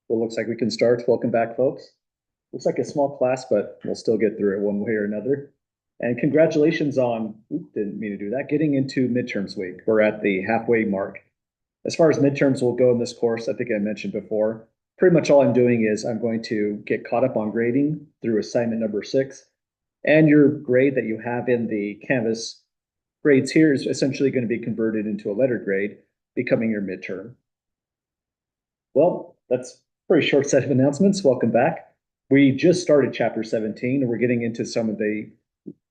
Well, looks like we can start. Welcome back, folks. Looks like a small class, but we'll still get through it one way or another. And congratulations on, didn't mean to do that, getting into midterms week. We're at the halfway mark. As far as midterms will go in this course, I think I mentioned before, pretty much all I'm doing is I'm going to get caught up on grading through assignment number 6. And your grade that you have in the Canvas grades here is essentially going to be converted into a letter grade, becoming your midterm. Well, that's a pretty short set of announcements. Welcome back. We just started chapter 17 and we're getting into some of the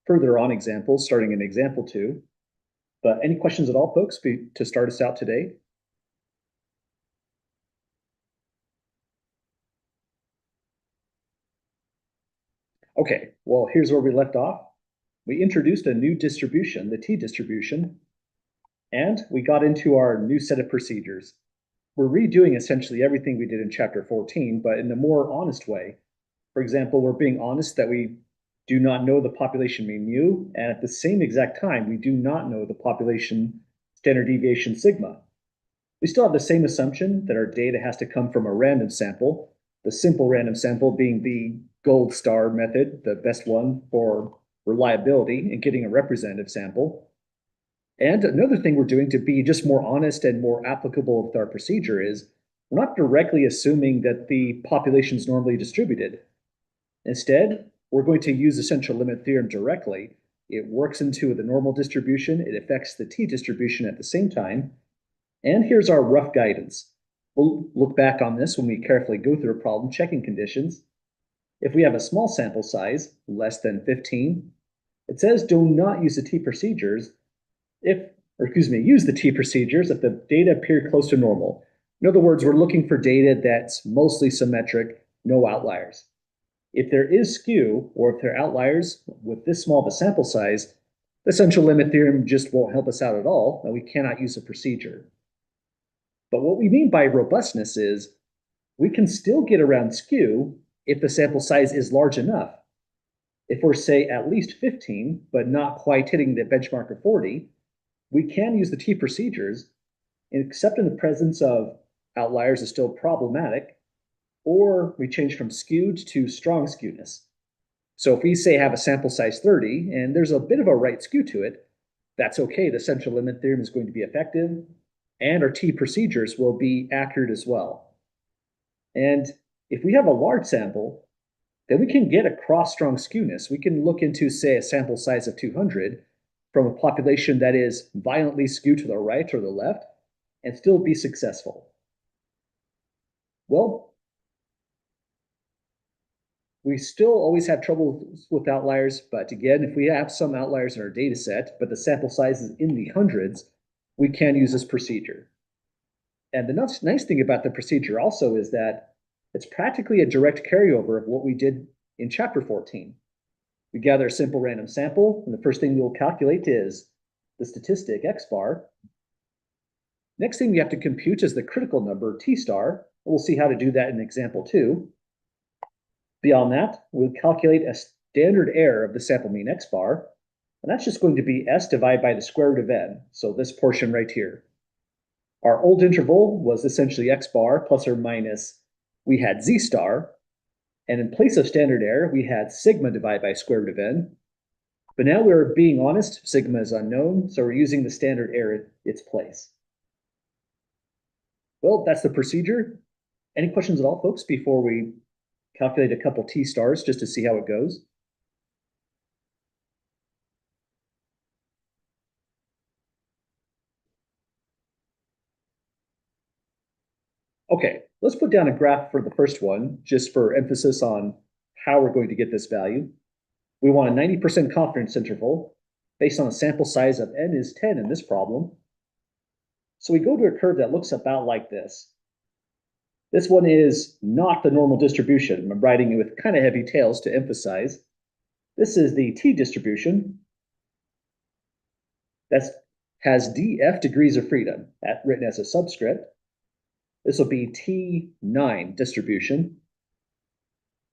further on examples, starting in example 2. But any questions at all, folks, to start us out today? Okay, well, here's where we left off. We introduced a new distribution, the t-distribution, and we got into our new set of procedures. We're redoing essentially everything we did in chapter 14, but in a more honest way. For example, we're being honest that we do not know the population mean mu, and at the same exact time, we do not know the population standard deviation sigma. We still have the same assumption that our data has to come from a random sample, the simple random sample being the gold star method, the best one for reliability in getting a representative sample. And another thing we're doing to be just more honest and more applicable with our procedure is we're not directly assuming that the population is normally distributed. Instead, we're going to use the central limit theorem directly. It works into the normal distribution. It affects the t-distribution at the same time. And here's our rough guidance. We'll look back on this when we carefully go through a problem checking conditions. If we have a small sample size, less than 15, it says do not use the t-procedures use the t-procedures if the data appear close to normal. In other words, we're looking for data that's mostly symmetric, no outliers. If there is skew, or if there are outliers with this small of a sample size, the central limit theorem just won't help us out at all, and we cannot use a procedure. But what we mean by robustness is we can still get around skew if the sample size is large enough. If we're, say, at least 15, but not quite hitting the benchmark of 40, we can use the t-procedures, except in the presence of outliers is still problematic, or we change from skewed to strong skewness. So if we say have a sample size 30 and there's a bit of a right skew to it, that's okay. The central limit theorem is going to be effective and our t-procedures will be accurate as well. And if we have a large sample, then we can get across strong skewness. We can look into, say, a sample size of 200 from a population that is violently skewed to the right or the left and still be successful. Well, we still always have trouble with outliers, but again, if we have some outliers in our data set, but the sample size is in the hundreds, we can use this procedure. And the nice thing about the procedure also is that it's practically a direct carryover of what we did in chapter 14. We gather a simple random sample, and the first thing we'll calculate is the statistic x bar. Next thing we have to compute is the critical number t star. We'll see how to do that in example 2. Beyond that, we'll calculate a standard error of the sample mean x bar, and that's just going to be s divided by the square root of n, so this portion right here. Our old interval was essentially x bar plus or minus, we had z star, and in place of standard error, we had sigma divided by square root of n. But now we're being honest, sigma is unknown, so we're using the standard error in its place. Well, that's the procedure. Any questions at all, folks, before we calculate a couple t stars just to see how it goes? Okay, let's put down a graph for the first one, just for emphasis on how we're going to get this value. We want a 90% confidence interval based on a sample size of n is 10 in this problem. So we go to a curve that looks about like this. This one is not the normal distribution. I'm writing it with kind of heavy tails to emphasize. This is the t-distribution that has df degrees of freedom, written as a subscript. This will be T9 distribution.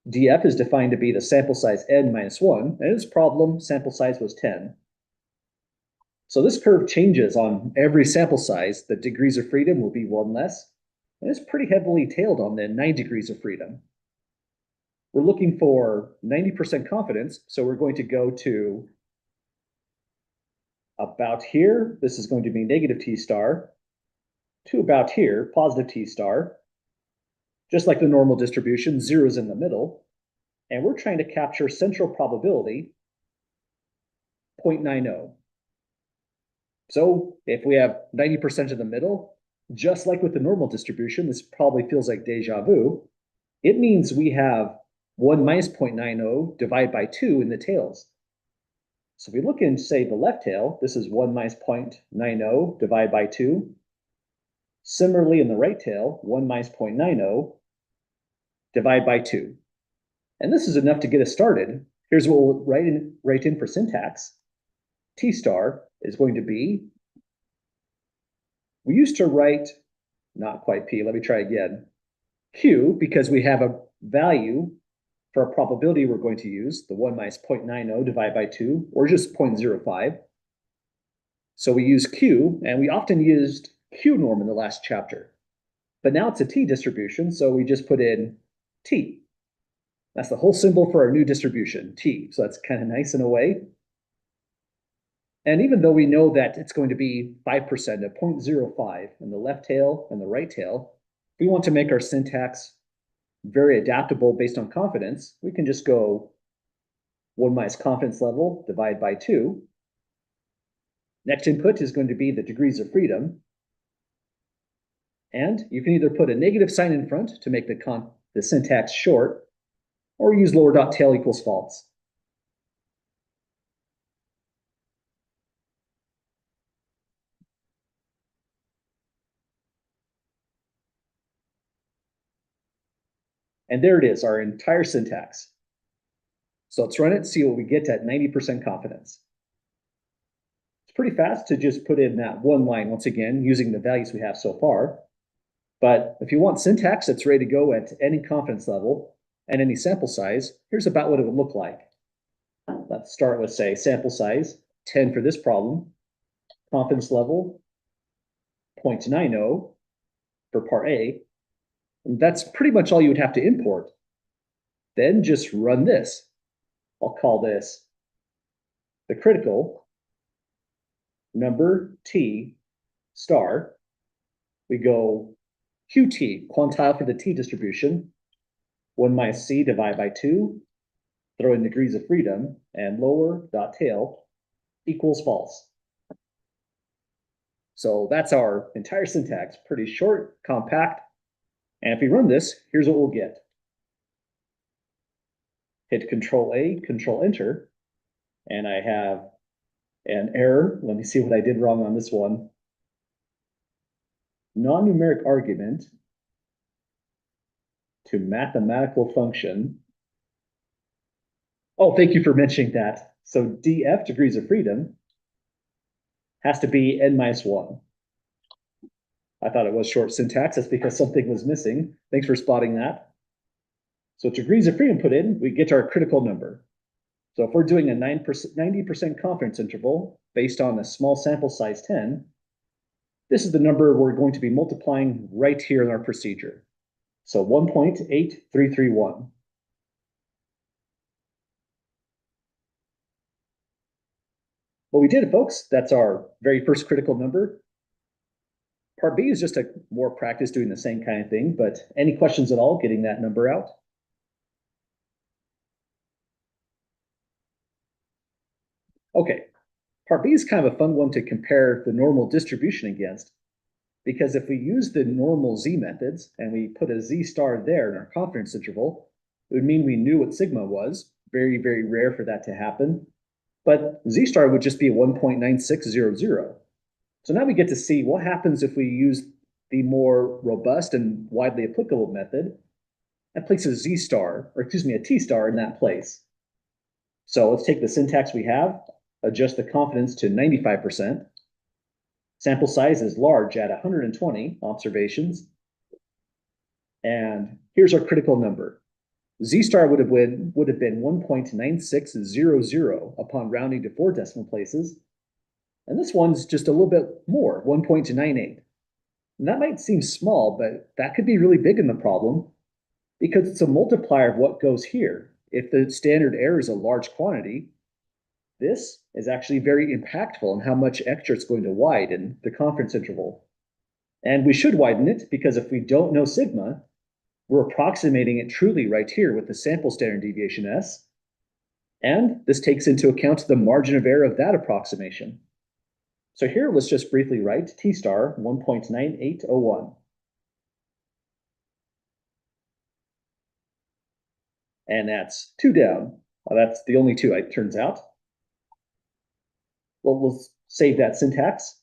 df is defined to be the sample size n minus 1, and in this problem, sample size was 10. So this curve changes on every sample size. The degrees of freedom will be 1 less, and it's pretty heavily tailed on the 9 degrees of freedom. We're looking for 90% confidence, so we're going to go to about here. This is going to be negative T star, to about here, positive T star. Just like the normal distribution, zero is in the middle. And we're trying to capture central probability, 0.90. So if we have 90% in the middle, just like with the normal distribution, this probably feels like deja vu. It means we have 1 minus 0.90 divided by 2 in the tails. So if we look in, say, the left tail, this is 1 minus 0.90 divided by 2. Similarly, in the right tail, 1 minus 0.90 divided by 2. And this is enough to get us started. Here's what we'll write in for syntax. T star is going to be, we used to write, not quite P, let me try again, Q, because we have a value for a probability we're going to use, the 1 minus 0.90 divided by 2, or just 0.05. So we use Q, and we often used Q norm in the last chapter. But now it's a T distribution, so we just put in T. That's the whole symbol for our new distribution, T. So that's kind of nice in a way. And even though we know that it's going to be 5% of 0.05 in the left tail and the right tail, if we want to make our syntax very adaptable based on confidence, we can just go 1 minus confidence level divided by 2. Next input is going to be the degrees of freedom. And you can either put a negative sign in front to make the syntax short, or use lower dot tail equals false. And there it is, our entire syntax. So let's run it, see what we get at 90% confidence. It's pretty fast to just put in that one line once again, using the values we have so far. But if you want syntax that's ready to go at any confidence level and any sample size, here's about what it would look like. Let's start with, say, sample size 10 for this problem, confidence level 0.90 for part A. And that's pretty much all you would have to import. Then just run this. I'll call this the critical number T star. We go QT, quantile for the T distribution, 1 minus C divided by 2, throw in degrees of freedom, and lower dot tail equals false. So that's our entire syntax, pretty short, compact. And if we run this, here's what we'll get. Hit Control A, Control Enter, and I have an error. Let me see what I did wrong on this one. Non-numeric argument to mathematical function. Oh, thank you for mentioning that. So df, degrees of freedom, has to be n minus 1. I thought it was short syntax. That's because something was missing. Thanks for spotting that. So degrees of freedom put in, we get our critical number. So if we're doing a 90% confidence interval based on a small sample size 10, this is the number we're going to be multiplying right here in our procedure. So 1.8331. Well, we did it, folks. That's our very first critical number. Part B is just a more practice doing the same kind of thing, but any questions at all getting that number out? Okay, part B is kind of a fun one to compare the normal distribution against, because if we use the normal Z methods and we put a Z star there in our confidence interval, it would mean we knew what sigma was. Very, very rare for that to happen. But Z star would just be 1.9600. So now we get to see what happens if we use the more robust and widely applicable method and place a Z star, or excuse me, a T star in that place. So let's take the syntax we have, adjust the confidence to 95%. Sample size is large at 120 observations. And here's our critical number. Z star would have been 1.9600 upon rounding to 4 decimal places. And this one's just a little bit more, 1.98. And that might seem small, but that could be really big in the problem because it's a multiplier of what goes here. If the standard error is a large quantity, this is actually very impactful on how much extra it's going to widen the confidence interval. And we should widen it because if we don't know sigma, we're approximating it truly right here with the sample standard deviation S. And this takes into account the margin of error of that approximation. So here, let's just briefly write T star 1.9801. And that's 2 down. That's the only 2, it turns out. Well, we'll save that syntax.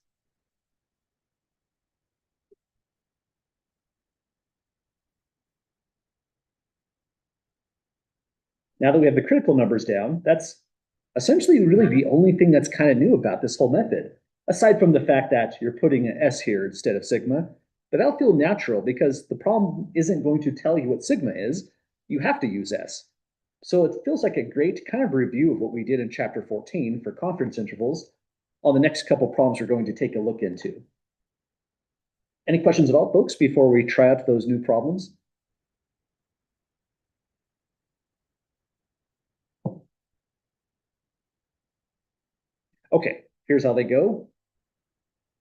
Now that we have the critical numbers down, that's essentially really the only thing that's kind of new about this whole method, aside from the fact that you're putting an S here instead of sigma. But that'll feel natural because the problem isn't going to tell you what sigma is. You have to use S. So it feels like a great kind of review of what we did in chapter 14 for confidence intervals on the next couple problems we're going to take a look into. Any questions at all, folks, before we try out those new problems? Okay, here's how they go.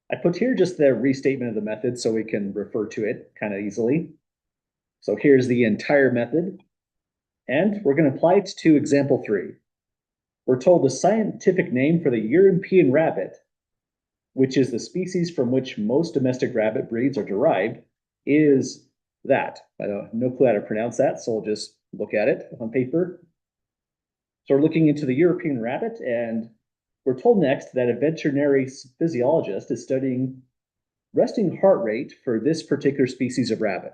I put here just the restatement of the method so we can refer to it kind of easily. So here's the entire method, and we're going to apply it to example 3. We're told the scientific name for the European rabbit, which is the species from which most domestic rabbit breeds are derived, is that. I don't have no clue how to pronounce that, so I'll just look at it on paper. So we're looking into the European rabbit, and we're told next that a veterinary physiologist is studying resting heart rate for this particular species of rabbit.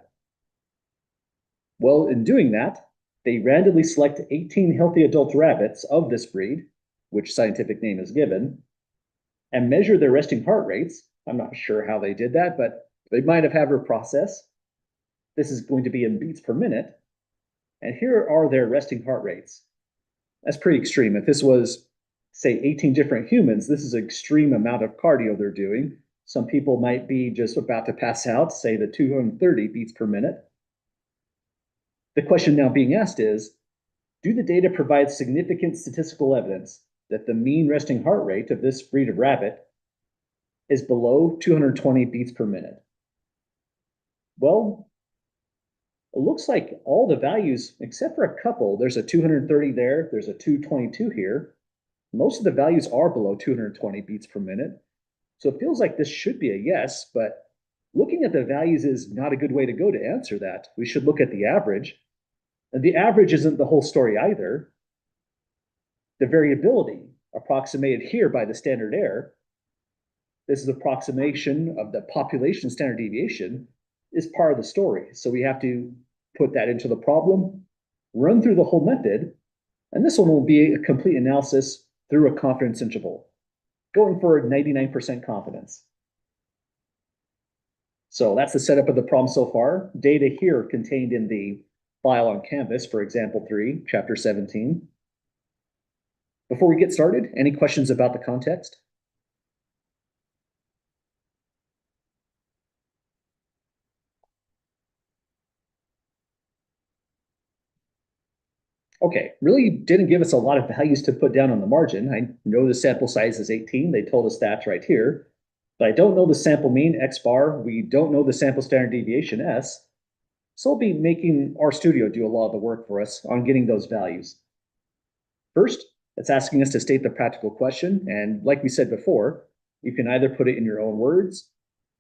Well, in doing that, they randomly select 18 healthy adult rabbits of this breed, which scientific name is given, and measure their resting heart rates. I'm not sure how they did that, but they might have had a process. This is going to be in beats per minute. And here are their resting heart rates. That's pretty extreme. If this was, say, 18 different humans, this is an extreme amount of cardio they're doing. Some people might be just about to pass out, say the 230 beats per minute. The question now being asked is, do the data provide significant statistical evidence that the mean resting heart rate of this breed of rabbit is below 220 beats per minute? Well, it looks like all the values, except for a couple, there's a 230 there, there's a 222 here. Most of the values are below 220 beats per minute. So it feels like this should be a yes, but looking at the values is not a good way to go to answer that. We should look at the average. And the average isn't the whole story either. The variability approximated here by the standard error, this is approximation of the population standard deviation, is part of the story. So we have to put that into the problem, run through the whole method, and this one will be a complete analysis through a confidence interval, going for 99% confidence. So that's the setup of the problem so far. Data here contained in the file on Canvas for example 3, chapter 17. Before we get started, any questions about the context? Okay, really didn't give us a lot of values to put down on the margin. I know the sample size is 18. They told us that right here. But I don't know the sample mean, X bar. We don't know the sample standard deviation, S. So I'll be making RStudio do a lot of the work for us on getting those values. First, it's asking us to state the practical question. And like we said before, you can either put it in your own words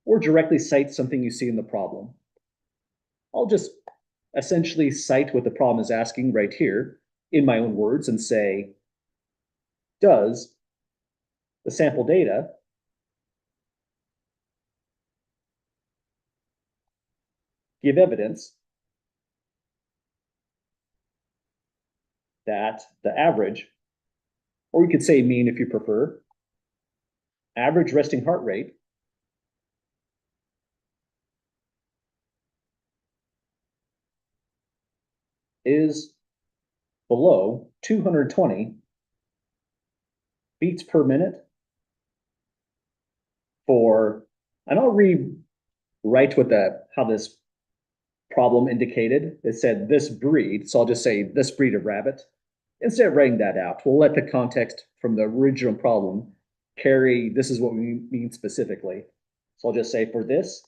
or directly cite something you see in the problem. I'll just essentially cite what the problem is asking right here in my own words and say, does the sample data give evidence that the average, or you could say mean if you prefer, average resting heart rate is below 220 beats per minute for, and I'll read write what how this problem indicated. It said this breed, so I'll just say this breed of rabbit. Instead of writing that out, we'll let the context from the original problem carry, this is what we mean specifically. So I'll just say for this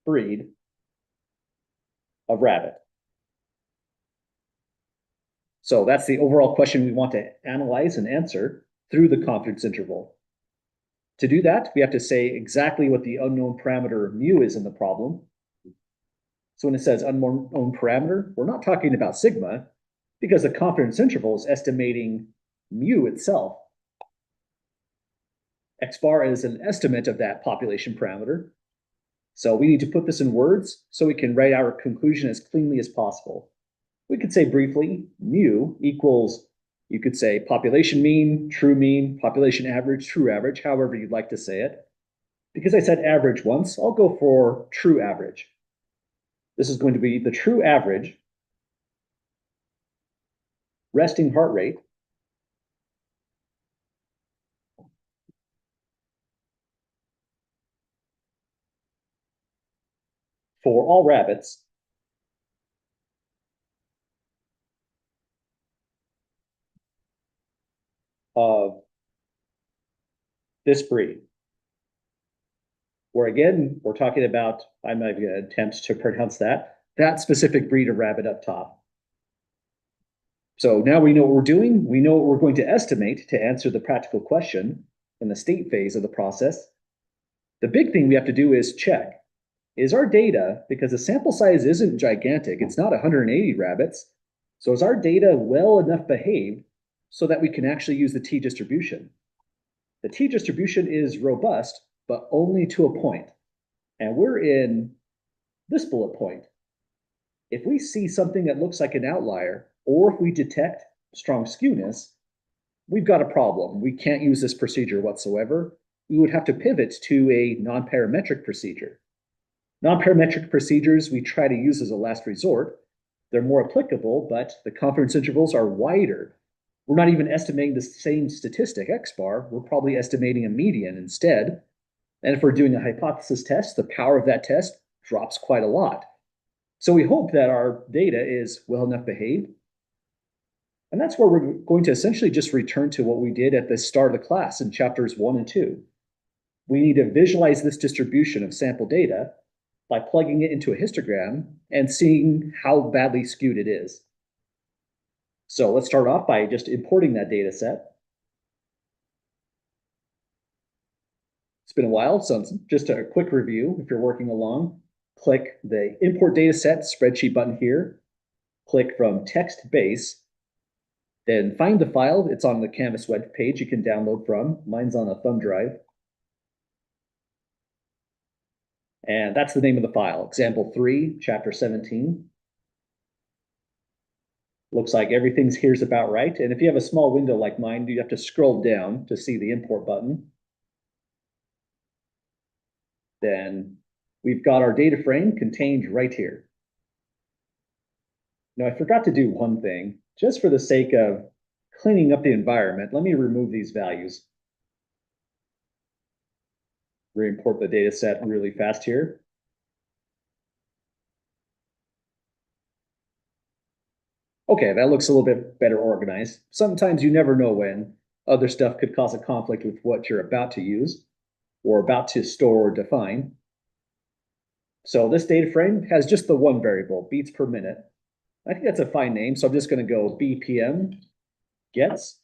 breed of rabbit. So that's the overall question we want to analyze and answer through the confidence interval. To do that, we have to say exactly what the unknown parameter mu is in the problem. So when it says unknown parameter, we're not talking about sigma, because the confidence interval is estimating mu itself. X bar is an estimate of that population parameter. So we need to put this in words so we can write our conclusion as cleanly as possible. We could say briefly, mu equals, you could say population mean, population average, true average, however you'd like to say it. Because I said average once, I'll go for true average. This is going to be the true average resting heart rate for all rabbits of this breed. Where again, we're talking about, I'm not going to attempt to pronounce that specific breed of rabbit up top. So now we know what we're doing. We know what we're going to estimate to answer the practical question in the state phase of the process. The big thing we have to do is check, is our data, because the sample size isn't gigantic, it's not 180 rabbits, so is our data well enough behaved so that we can actually use the t-distribution? The t-distribution is robust, but only to a point. And we're in this bullet point. If we see something that looks like an outlier, or if we detect strong skewness, we've got a problem. We can't use this procedure whatsoever. We would have to pivot to a non-parametric procedure. Non-parametric procedures we try to use as a last resort. They're more applicable, but the confidence intervals are wider. We're not even estimating the same statistic, X bar. We're probably estimating a median instead. And if we're doing a hypothesis test, the power of that test drops quite a lot. So we hope that our data is well enough behaved. And that's where we're going to essentially just return to what we did at the start of the class in chapters 1 and 2. We need to visualize this distribution of sample data by plugging it into a histogram and seeing how badly skewed it is. So let's start off by just importing that data set. It's been a while, so just a quick review. If you're working along, click the import data set spreadsheet button here, click from text base, then find the file. It's on the Canvas web page you can download from. Mine's on a thumb drive. And that's the name of the file, example 3, chapter 17. Looks like everything's here's about right. And if you have a small window like mine, you have to scroll down to see the import button. Then we've got our data frame contained right here. Now, I forgot to do one thing. Just for the sake of cleaning up the environment, let me remove these values. Re-import the data set really fast here. Okay, that looks a little bit better organized. Sometimes you never know when other stuff could cause a conflict with what you're about to use or about to store or define. So this data frame has just the one variable, beats per minute. I think that's a fine name, so I'm just going to go BPM gets,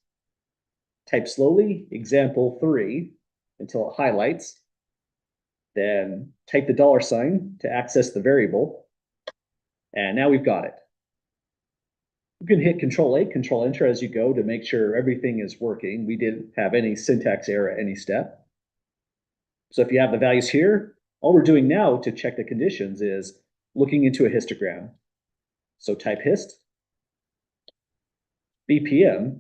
type slowly, example 3, until it highlights, then type the $sign to access the variable, and now we've got it. You can hit Control-A, Control-Enter as you go to make sure everything is working. We didn't have any syntax error at any step. So if you have the values here, all we're doing now to check the conditions is looking into a histogram. So type hist, BPM.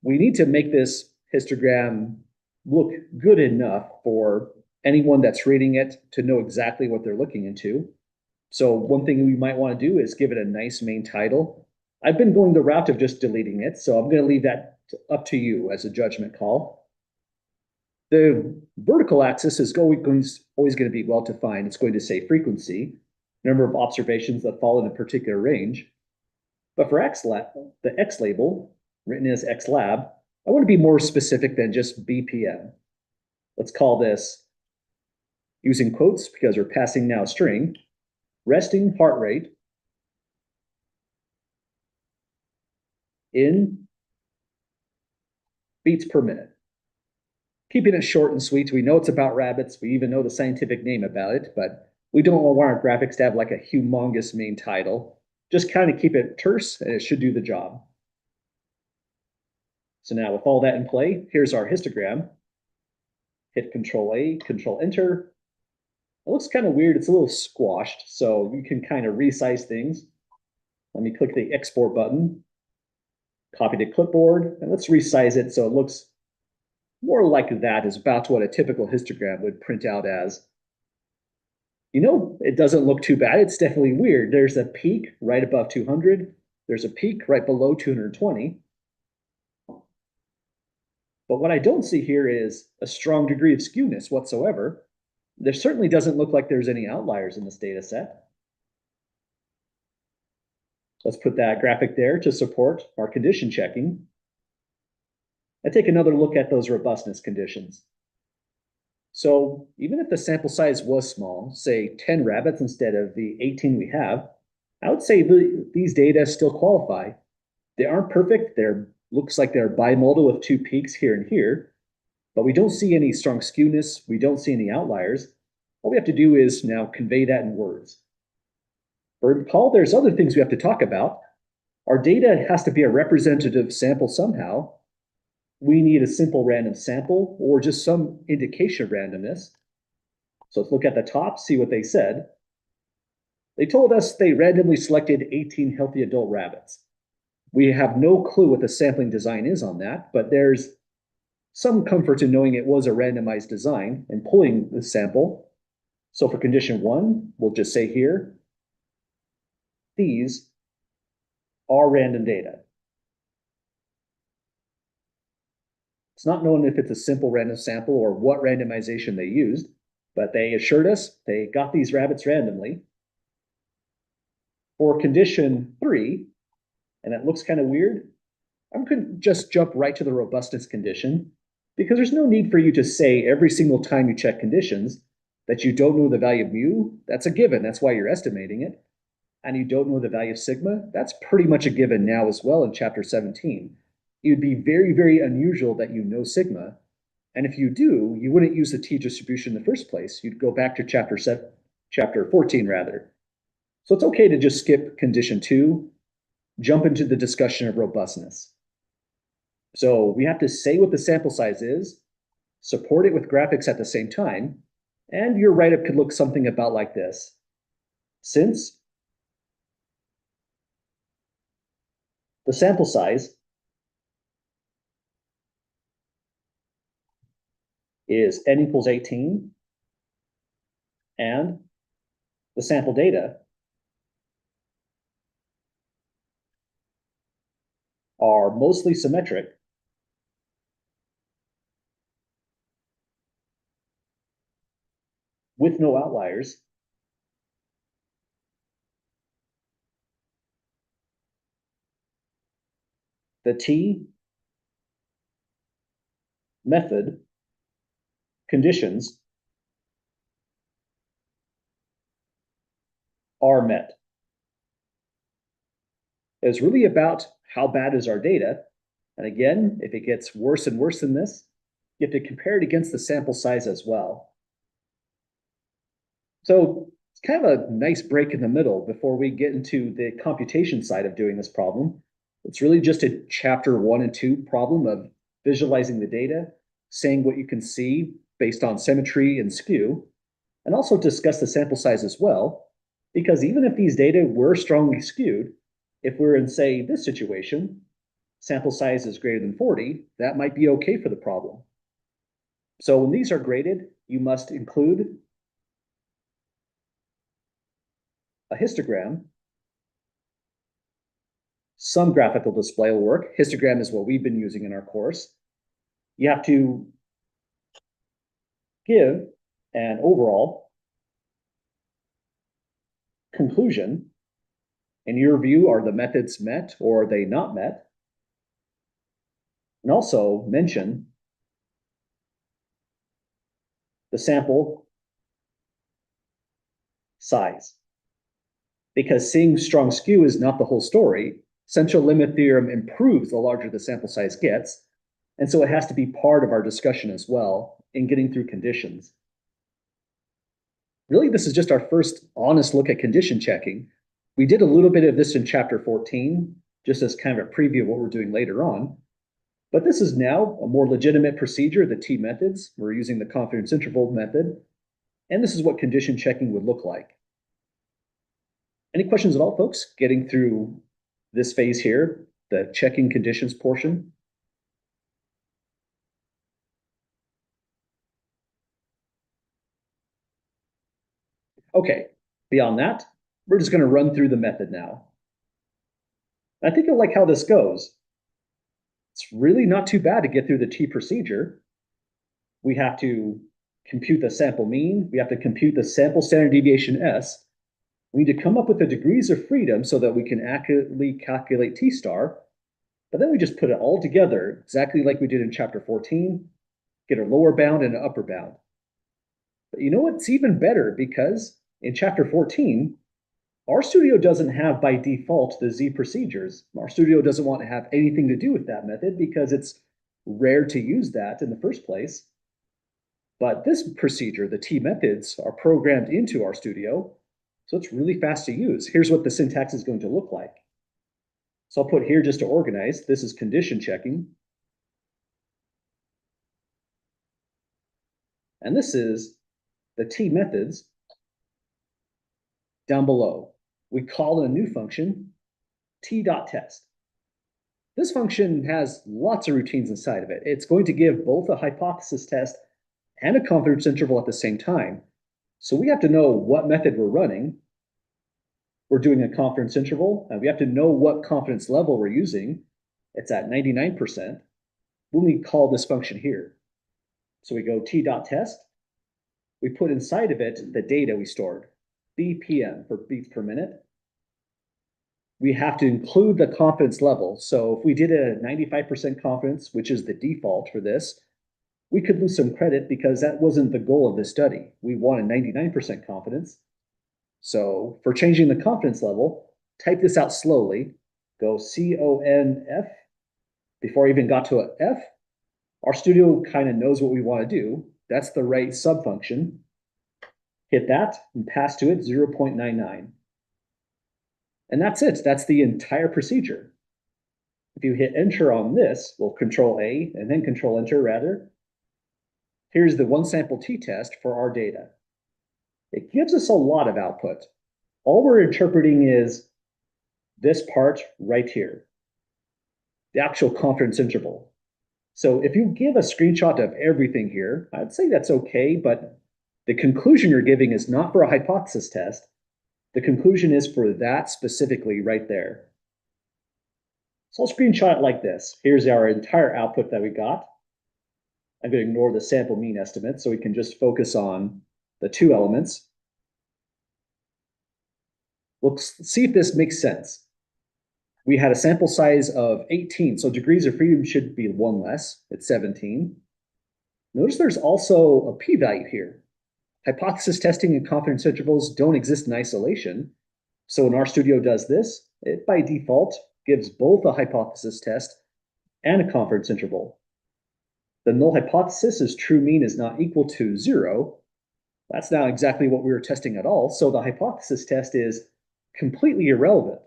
We need to make this histogram look good enough for anyone that's reading it to know exactly what they're looking into. So one thing we might want to do is give it a nice main title. I've been going the route of just deleting it, so I'm going to leave that up to you as a judgment call. The vertical axis is always going to be well defined. It's going to say frequency, number of observations that fall in a particular range. But for the X label, written as X lab, I want to be more specific than just BPM. Let's call this, using quotes because we're passing now a string, resting heart rate in beats per minute. Keeping it short and sweet. We know it's about rabbits. We even know the scientific name about it, but we don't want our graphics to have like a humongous main title. Just kind of keep it terse and it should do the job. So now with all that in play, here's our histogram. Hit Control A, Control Enter. It looks kind of weird. It's a little squashed, so you can kind of resize things. Let me click the export button, copy to clipboard, and let's resize it so it looks more like that is about what a typical histogram would print out as. You know, it doesn't look too bad. It's definitely weird. There's a peak right above 200. There's a peak right below 220. But what I don't see here is a strong degree of skewness whatsoever. There certainly doesn't look like there's any outliers in this data set. Let's put that graphic there to support our condition checking. I take another look at those robustness conditions. So even if the sample size was small, say 10 rabbits instead of the 18 we have, I would say these data still qualify. They aren't perfect. They're looks like they're bimodal with two peaks here and here, but we don't see any strong skewness. We don't see any outliers. All we have to do is now convey that in words. But recall there's other things we have to talk about. Our data has to be a representative sample somehow. We need a simple random sample or just some indication of randomness. So let's look at the top, see what they said. They told us they randomly selected 18 healthy adult rabbits. We have no clue what the sampling design is on that, but there's some comfort in knowing it was a randomized design and pulling the sample. So for condition 1, we'll just say here, these are random data. It's not known if it's a simple random sample or what randomization they used, but they assured us they got these rabbits randomly. For condition 3, and that looks kind of weird, I'm going to just jump right to the robustness condition because there's no need for you to say every single time you check conditions that you don't know the value of mu. That's a given. That's why you're estimating it. And you don't know the value of sigma. That's pretty much a given now as well in chapter 17. It would be very, very unusual that you know sigma. And if you do, you wouldn't use the t-distribution in the first place. You'd go back to chapter 14 rather. So it's okay to just skip condition 2, jump into the discussion of robustness. So we have to say what the sample size is, support it with graphics at the same time, and your write-up could look something about like this. Since the sample size is n equals 18, and the sample data are mostly symmetric, with no outliers, the T method conditions are met. It's really about how bad is our data. And again, if it gets worse and worse than this, you have to compare it against the sample size as well. So it's kind of a nice break in the middle before we get into the computation side of doing this problem. It's really just a chapter 1 and 2 problem of visualizing the data, saying what you can see based on symmetry and skew, and also discuss the sample size as well, because even if these data were strongly skewed, if we're in, say, this situation, sample size is greater than 40, that might be okay for the problem. So when these are graded, you must include a histogram. Some graphical display will work. Histogram is what we've been using in our course. You have to give an overall conclusion. In your view, are the methods met or are they not met? And also mention the sample size. Because seeing strong skew is not the whole story. Central limit theorem improves the larger the sample size gets, and so it has to be part of our discussion as well in getting through conditions. Really, this is just our first honest look at condition checking. We did a little bit of this in chapter 14, just as kind of a preview of what we're doing later on. But this is now a more legitimate procedure, the T methods. We're using the confidence interval method. And this is what condition checking would look like. Any questions at all, folks, getting through this phase here, the checking conditions portion? Okay, beyond that, we're just going to run through the method now. I think you'll like how this goes. It's really not too bad to get through the T procedure. We have to compute the sample mean. We have to compute the sample standard deviation S. We need to come up with the degrees of freedom so that we can accurately calculate T star. But then we just put it all together exactly like we did in chapter 14, get a lower bound and an upper bound. But you know what's even better, because in chapter 14, RStudio doesn't have by default the Z procedures. RStudio doesn't want to have anything to do with that method because it's rare to use that in the first place. But this procedure, the T methods, are programmed into RStudio, so it's really fast to use. Here's what the syntax is going to look like. So I'll put here just to organize, this is condition checking. And this is the T methods down below. We call a new function, t.test. This function has lots of routines inside of it. It's going to give both a hypothesis test and a confidence interval at the same time. So we have to know what method we're running. We're doing a confidence interval, and we have to know what confidence level we're using. It's at 99% when we call this function here. So we go t.test. We put inside of it the data we stored, BPM for beats per minute. We have to include the confidence level. So if we did a 95% confidence, which is the default for this, we could lose some credit because that wasn't the goal of this study. We wanted 99% confidence. So for changing the confidence level, type this out slowly. Go CONF. Before I even got to an F, RStudio kind of knows what we want to do. That's the right subfunction. Hit that and pass to it 0.99. And that's it. That's the entire procedure. If you hit enter on this, well, control A and then control enter rather. Here's the one sample t-test for our data. It gives us a lot of output. All we're interpreting is this part right here, the actual confidence interval. So if you give a screenshot of everything here, I'd say that's okay, but the conclusion you're giving is not for a hypothesis test. The conclusion is for that specifically right there. So I'll screenshot it like this. Here's our entire output that we got. I'm going to ignore the sample mean estimate so we can just focus on the two elements. Let's see if this makes sense. We had a sample size of 18, so degrees of freedom should be one less. It's 17. Notice there's also a p-value here. Hypothesis testing and confidence intervals don't exist in isolation. So when RStudio does this, it by default gives both a hypothesis test and a confidence interval. The null hypothesis is true mean is not equal to 0. That's not exactly what we were testing at all. So the hypothesis test is completely irrelevant.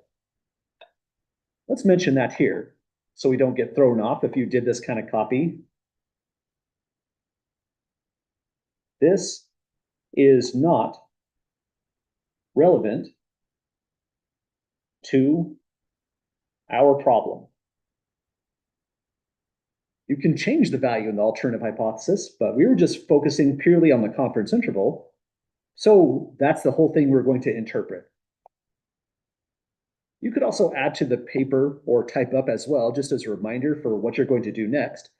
Let's mention that here so we don't get thrown off if you did this kind of copy. This is not relevant to our problem. You can change the value in the alternative hypothesis, but we were just focusing purely on the confidence interval. So that's the whole thing we're going to interpret. You could also add to the paper or type up as well, just as a reminder for what you're going to do next,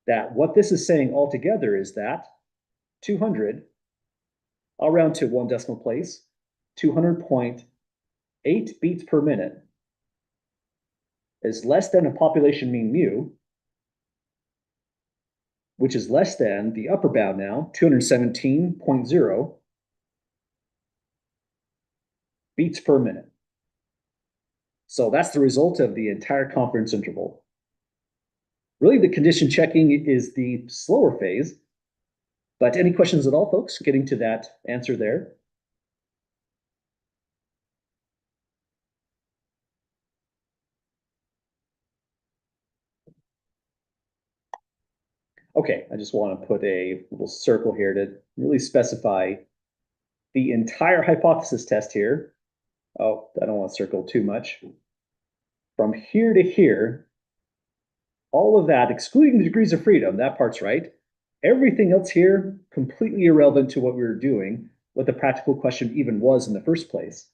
that what this is saying altogether is that 200, I'll round to 1 decimal place, 200.8 beats per minute is less than a population mean mu, which is less than the upper bound now, 217.0 beats per minute. So that's the result of the entire confidence interval. Really, the condition checking is the slower phase. But any questions at all, folks, getting to that answer there? Okay, I just want to put a little circle here to really specify the entire hypothesis test here. Oh, I don't want to circle too much. From here to here, all of that, excluding the degrees of freedom, that part's right. Everything else here, completely irrelevant to what we were doing, what the practical question even was in the first place.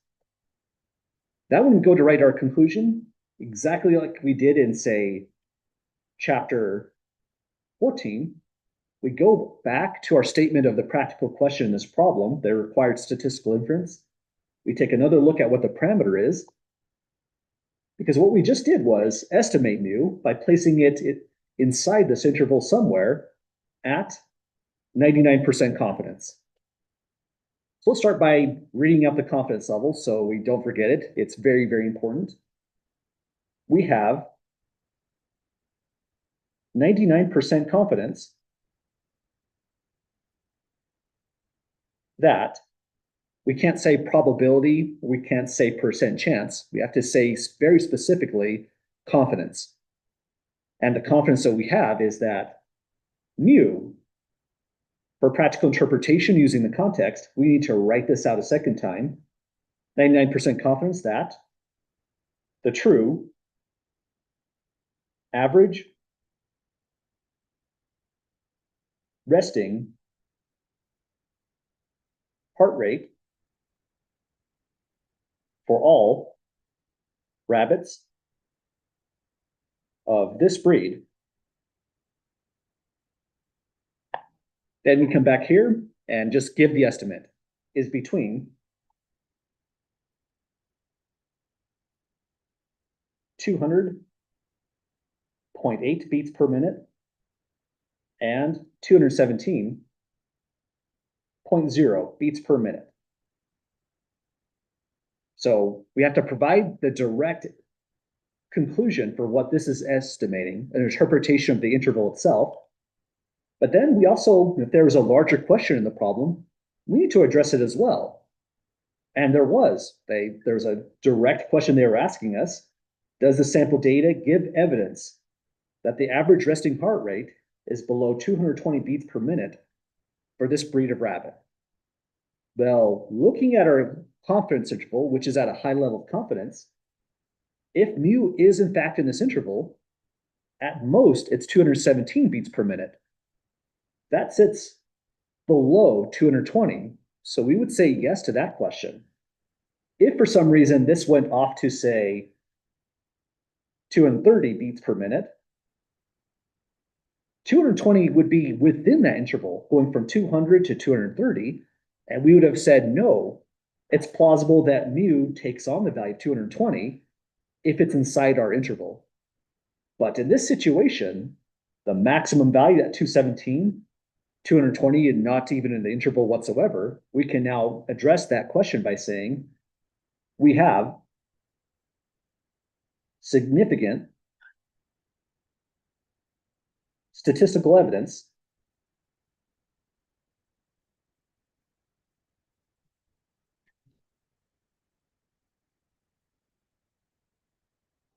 That would go to write our conclusion, exactly like we did in, say, chapter 14. We go back to our statement of the practical question in this problem, the required statistical inference. We take another look at what the parameter is, because what we just did was estimate mu by placing it inside this interval somewhere at 99% confidence. So let's start by reading out the confidence level so we don't forget it. It's very, very important. We have 99% confidence that we can't say probability, we can't say percent chance. We have to say very specifically confidence. And the confidence that we have is that mu, for practical interpretation using the context, we need to write this out a second time. 99% confidence that the true average resting heart rate for all rabbits of this breed. Then we come back here and just give the estimate is between 200.8 beats per minute and 217.0 beats per minute. So we have to provide the direct conclusion for what this is estimating, an interpretation of the interval itself. But then we also, if there was a larger question in the problem, we need to address it as well. And there was a direct question they were asking us. Does the sample data give evidence that the average resting heart rate is below 220 beats per minute for this breed of rabbit? Well, looking at our confidence interval, which is at a high level of confidence, if mu is in fact in this interval, at most it's 217 beats per minute. That sits below 220. So we would say yes to that question. If for some reason this went off to, say, 230 beats per minute, 220 would be within that interval, going from 200 to 230, and we would have said, no, it's plausible that mu takes on the value of 220 if it's inside our interval. But in this situation, the maximum value at 217, 220, and not even in the interval whatsoever, we can now address that question by saying we have significant statistical evidence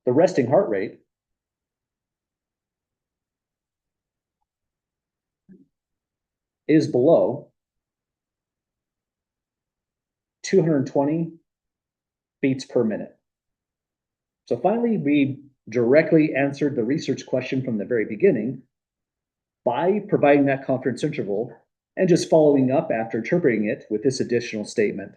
the resting heart rate is below 220 beats per minute. So finally, we directly answered the research question from the very beginning by providing that confidence interval and just following up after interpreting it with this additional statement.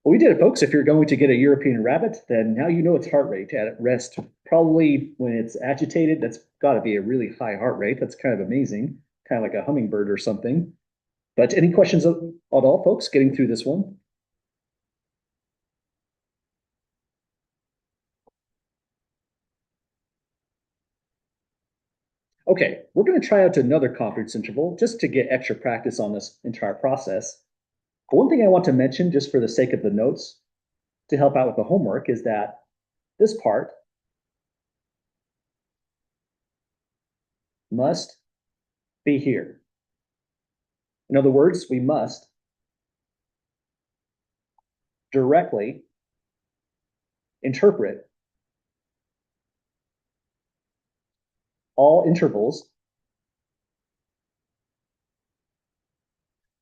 Well, we did it, folks. If you're going to get a European rabbit, then now you know its heart rate at rest. Probably when it's agitated, that's got to be a really high heart rate. That's kind of amazing, kind of like a hummingbird or something. But any questions at all, folks, getting through this one? Okay, we're going to try out another confidence interval just to get extra practice on this entire process. But one thing I want to mention, just for the sake of the notes, to help out with the homework, is that this part must be here. In other words, we must directly interpret all intervals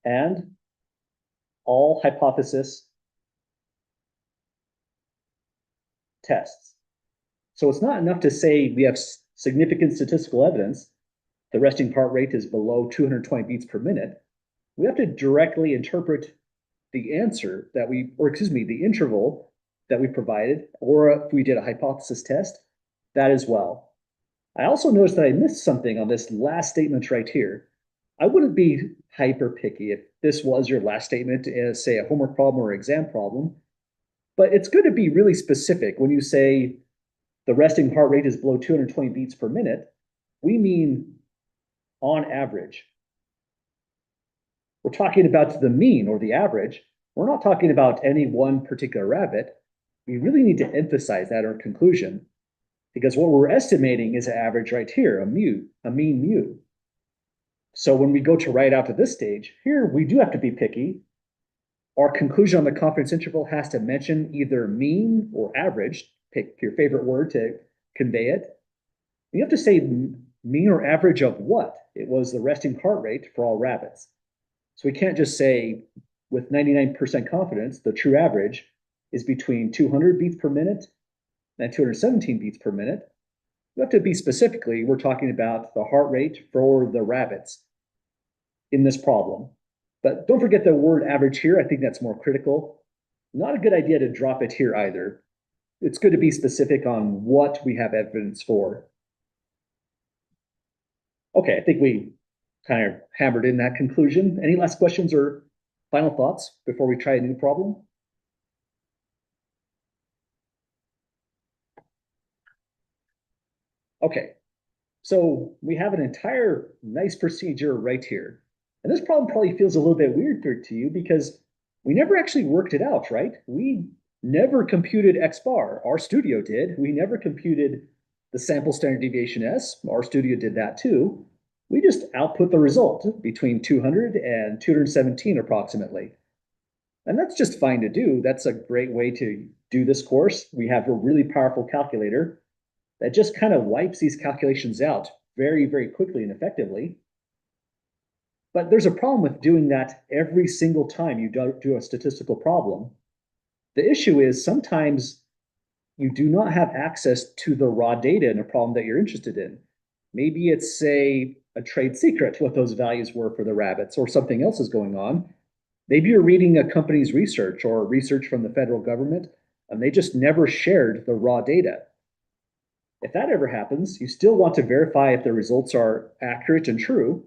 and all hypothesis tests. So it's not enough to say we have significant statistical evidence the resting heart rate is below 220 beats per minute. We have to directly interpret the answer that we, or excuse me, the interval that we provided, or if we did a hypothesis test, that as well. I also noticed that I missed something on this last statement right here. I wouldn't be hyper picky if this was your last statement as, say, a homework problem or exam problem, but it's good to be really specific when you say the resting heart rate is below 220 beats per minute. We mean on average. We're talking about the mean or the average. We're not talking about any one particular rabbit. We really need to emphasize that in our conclusion, because what we're estimating is an average right here, a mean mu. So when we go to write out to this stage, here we do have to be picky. Our conclusion on the confidence interval has to mention either mean or average. Pick your favorite word to convey it. You have to say mean or average of what? It was the resting heart rate for all rabbits. So we can't just say with 99% confidence, the true average is between 200 beats per minute and 217 beats per minute. You have to be specifically, we're talking about the heart rate for the rabbits in this problem. But don't forget the word average here. I think that's more critical. Not a good idea to drop it here either. It's good to be specific on what we have evidence for. Okay, I think we kind of hammered in that conclusion. Any last questions or final thoughts before we try a new problem? Okay, so we have an entire nice procedure right here. And this problem probably feels a little bit weird to you because we never actually worked it out, right? We never computed X bar. Our studio did. We never computed the sample standard deviation S. Our studio did that too. We just output the result between 200 and 217 approximately. And that's just fine to do. That's a great way to do this course. We have a really powerful calculator that just kind of wipes these calculations out very, very quickly and effectively. But there's a problem with doing that every single time you do a statistical problem. The issue is sometimes you do not have access to the raw data in a problem that you're interested in. Maybe it's, say, a trade secret what those values were for the rabbits, or something else is going on. Maybe you're reading a company's research or research from the federal government, and they just never shared the raw data. If that ever happens, you still want to verify if the results are accurate and true.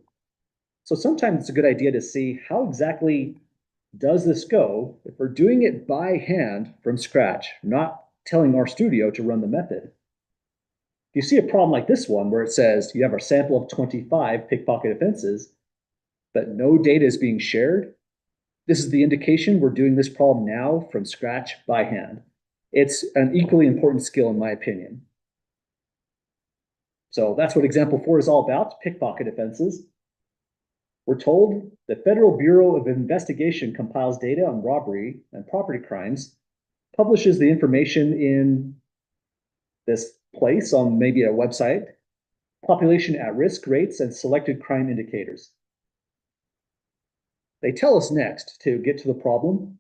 So sometimes it's a good idea to see how exactly does this go if we're doing it by hand from scratch, not telling our studio to run the method. If you see a problem like this one where it says you have a sample of 25 pickpocket offenses, but no data is being shared, this is the indication we're doing this problem now from scratch by hand. It's an equally important skill in my opinion. So that's what example 4 is all about, pickpocket offenses. We're told the Federal Bureau of Investigation compiles data on robbery and property crimes, publishes the information in this place on maybe a website, population at risk rates, and selected crime indicators. They tell us next to get to the problem.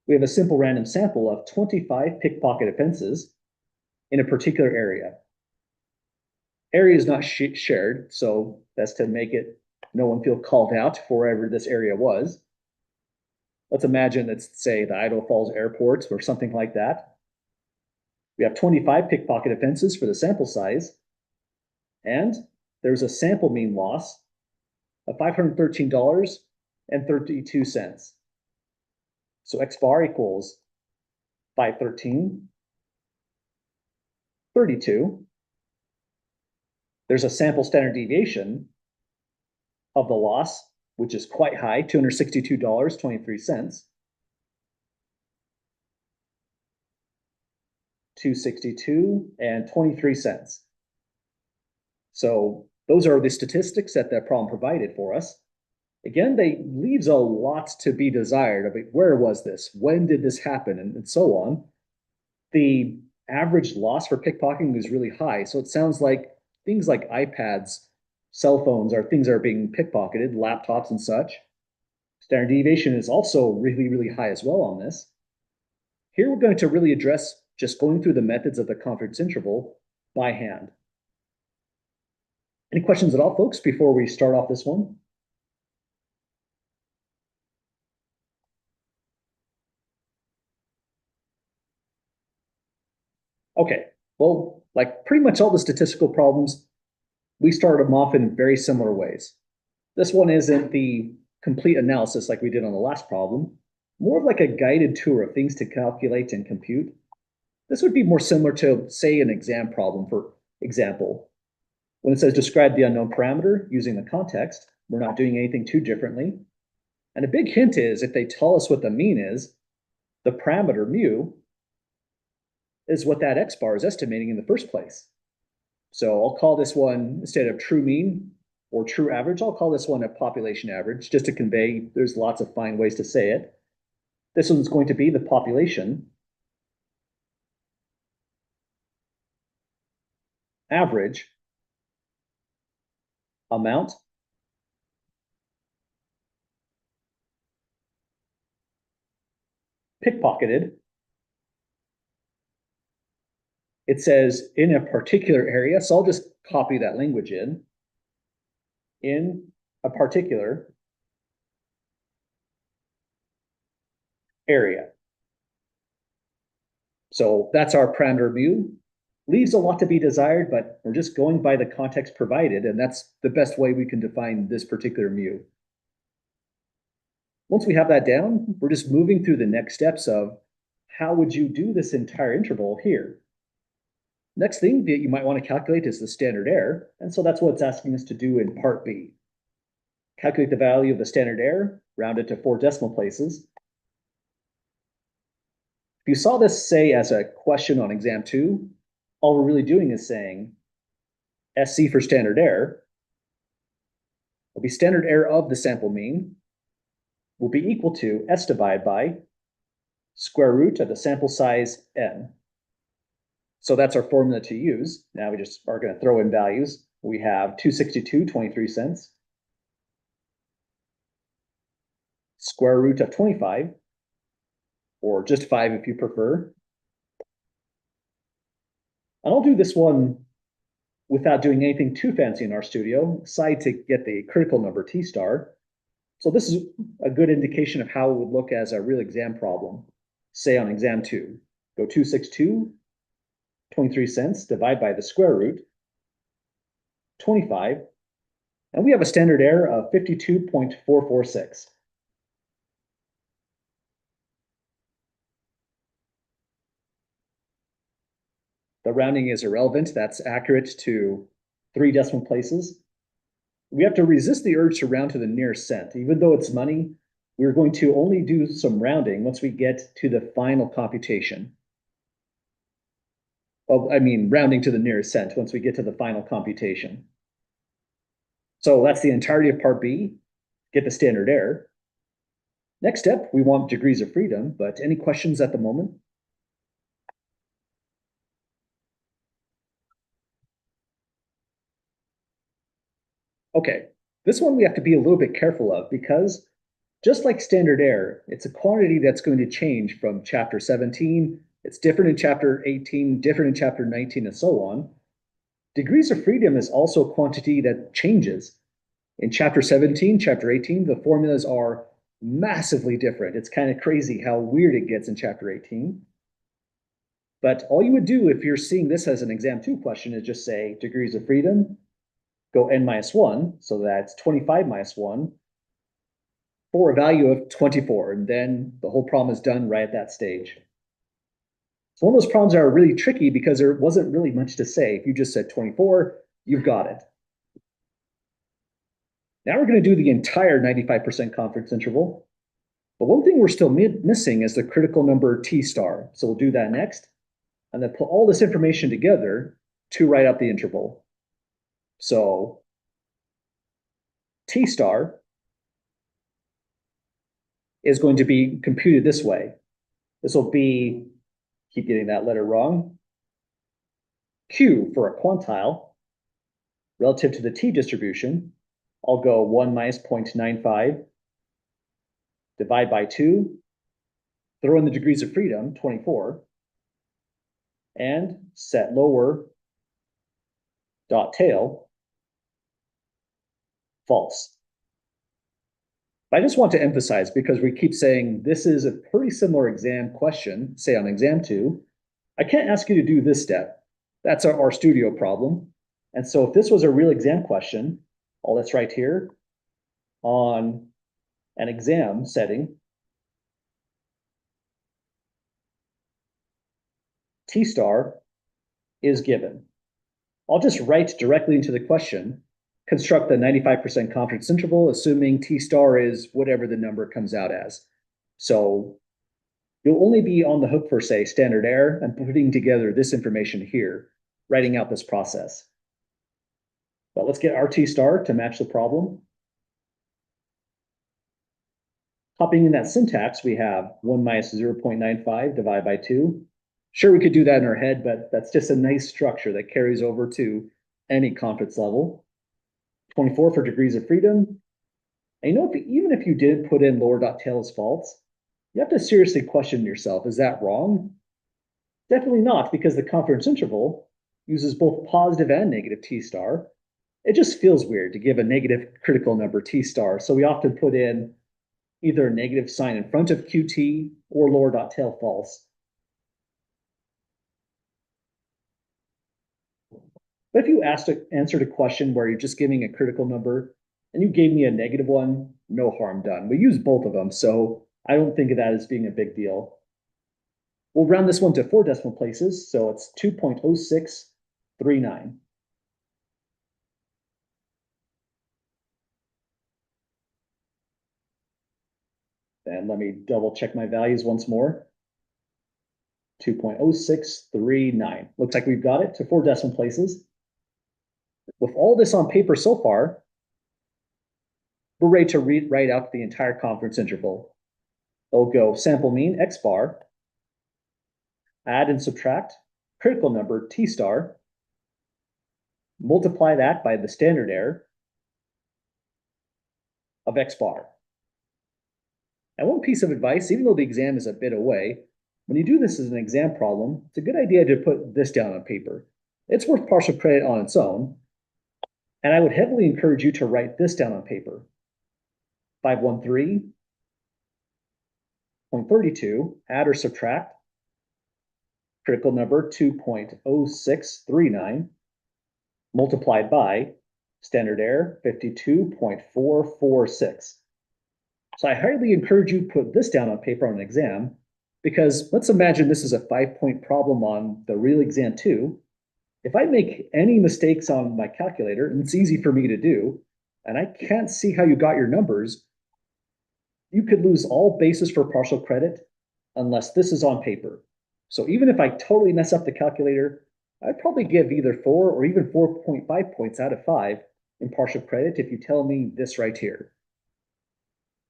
We have a simple random sample of 25 pickpocket offenses in a particular area. Area is not shared, so that's to make it no one feel called out for wherever this area was. Let's imagine it's, say, the Idaho Falls Airport or something like that. We have 25 pickpocket offenses for the sample size, and there's a sample mean loss of $513.32. So X bar equals 513, 32. There's a sample standard deviation of the loss, which is quite high, $262.23. 262 and 23 cents. So those are the statistics that the problem provided for us. Again, they leaves a lot to be desired of where was this, when did this happen, and so on. The average loss for pickpocketing is really high, so it sounds like things like iPads, cell phones are things that are being pickpocketed, laptops and such. Standard deviation is also really, really high as well on this. Here we're going to really address just going through the methods of the confidence interval by hand. Any questions at all, folks, before we start off this one? Okay, well, like pretty much all the statistical problems, we start them off in very similar ways. This one isn't the complete analysis like we did on the last problem, more of like a guided tour of things to calculate and compute. This would be more similar to, say, an exam problem, for example. When it says describe the unknown parameter using the context, we're not doing anything too differently. And a big hint is if they tell us what the mean is, the parameter mu is what that X bar is estimating in the first place. So I'll call this one, instead of true mean or true average, I'll call this one a population average, just to convey there's lots of fine ways to say it. This one's going to be the population average amount pickpocketed. It says in a particular area, so I'll just copy that language in a particular area. So that's our parameter mu. Leaves a lot to be desired, but we're just going by the context provided, and that's the best way we can define this particular mu. Once we have that down, we're just moving through the next steps of how would you do this entire interval here. Next thing that you might want to calculate is the standard error, and so that's what it's asking us to do in part B. Calculate the value of the standard error, round it to 4 decimal places. If you saw this, say, as a question on exam 2, all we're really doing is saying SC for standard error will be standard error of the sample mean will be equal to S divided by square root of the sample size n. So that's our formula to use. Now we just are going to throw in values. We have 262.23, square root of 25, or just 5 if you prefer. And I'll do this one without doing anything too fancy in RStudio, aside to get the critical number T star. So this is a good indication of how it would look as a real exam problem. Say on exam 2, go 262.23, divide by the square root, 25, and we have a standard error of 52.446. The rounding is irrelevant. That's accurate to 3 decimal places. We have to resist the urge to round to the nearest cent. Even though it's money, we're going to only do some rounding once we get to the final computation. Well, I mean, rounding to the nearest cent once we get to the final computation. So that's the entirety of part B, get the standard error. Next step, we want degrees of freedom, but any questions at the moment? Okay, this one we have to be a little bit careful of because just like standard error, it's a quantity that's going to change from chapter 17. It's different in chapter 18, different in chapter 19, and so on. Degrees of freedom is also a quantity that changes. In chapter 17, chapter 18, the formulas are massively different. It's kind of crazy how weird it gets in chapter 18. But all you would do if you're seeing this as an exam 2 question is just say degrees of freedom go n minus 1, so that's 25 minus 1, for a value of 24, and then the whole problem is done right at that stage. So one of those problems are really tricky because there wasn't really much to say. If you just said 24, you've got it. Now we're going to do the entire 95% confidence interval. But one thing we're still missing is the critical number t star. So we'll do that next, and then put all this information together to write out the interval. So t star is going to be computed this way. This will be, keep getting that letter wrong, Q for a quantile relative to the t distribution. I'll go 1 minus 0.95, divide by 2, throw in the degrees of freedom, 24, and set lower dot tail false. But I just want to emphasize, because we keep saying this is a pretty similar exam question, say on exam 2, I can't ask you to do this step. That's our RStudio problem. And so if this was a real exam question, all that's right here on an exam setting, T star is given. I'll just write directly into the question, construct the 95% confidence interval, assuming T star is whatever the number comes out as. So you'll only be on the hook for, say, standard error and putting together this information here, writing out this process. But let's get our T star to match the problem. Hopping in that syntax, we have 1 minus 0.95 divided by 2. Sure, we could do that in our head, but that's just a nice structure that carries over to any confidence level. 24 for degrees of freedom. And you know, even if you did put in lower dot tail as false, you have to seriously question yourself, is that wrong? Definitely not, because the confidence interval uses both positive and negative T star. It just feels weird to give a negative critical number T star, so we often put in either a negative sign in front of QT or lower dot tail false. But if you answered a question where you're just giving a critical number and you gave me a negative one, no harm done. We use both of them, so I don't think of that as being a big deal. We'll round this one to 4 decimal places, so it's 2.0639. And let me double check my values once more. 2.0639. Looks like we've got it to 4 decimal places. With all this on paper so far, we're ready to write out the entire confidence interval. It'll go sample mean x bar, add and subtract critical number t star, multiply that by the standard error of x bar. And one piece of advice, even though the exam is a bit away, when you do this as an exam problem, it's a good idea to put this down on paper. It's worth partial credit on its own, and I would heavily encourage you to write this down on paper. 513.32, add or subtract critical number 2.0639 multiplied by standard error 52.446. So I highly encourage you to put this down on paper on an exam, because let's imagine this is a 5-point problem on the real exam 2. If I make any mistakes on my calculator, and it's easy for me to do, and I can't see how you got your numbers, you could lose all basis for partial credit unless this is on paper. So even if I totally mess up the calculator, I'd probably give either 4 or even 4.5 points out of 5 in partial credit if you tell me this right here.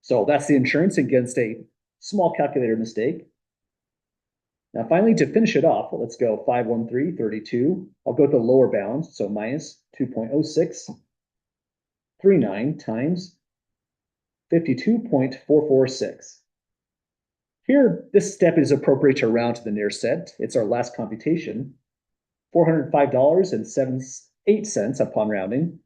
So that's the insurance against a small calculator mistake. Now finally, to finish it off, let's go 513.32. I'll go with the lower bound, so minus 2.0639 times 52.446. Here, this step is appropriate to round to the nearest cent. It's our last computation. $405.78 upon rounding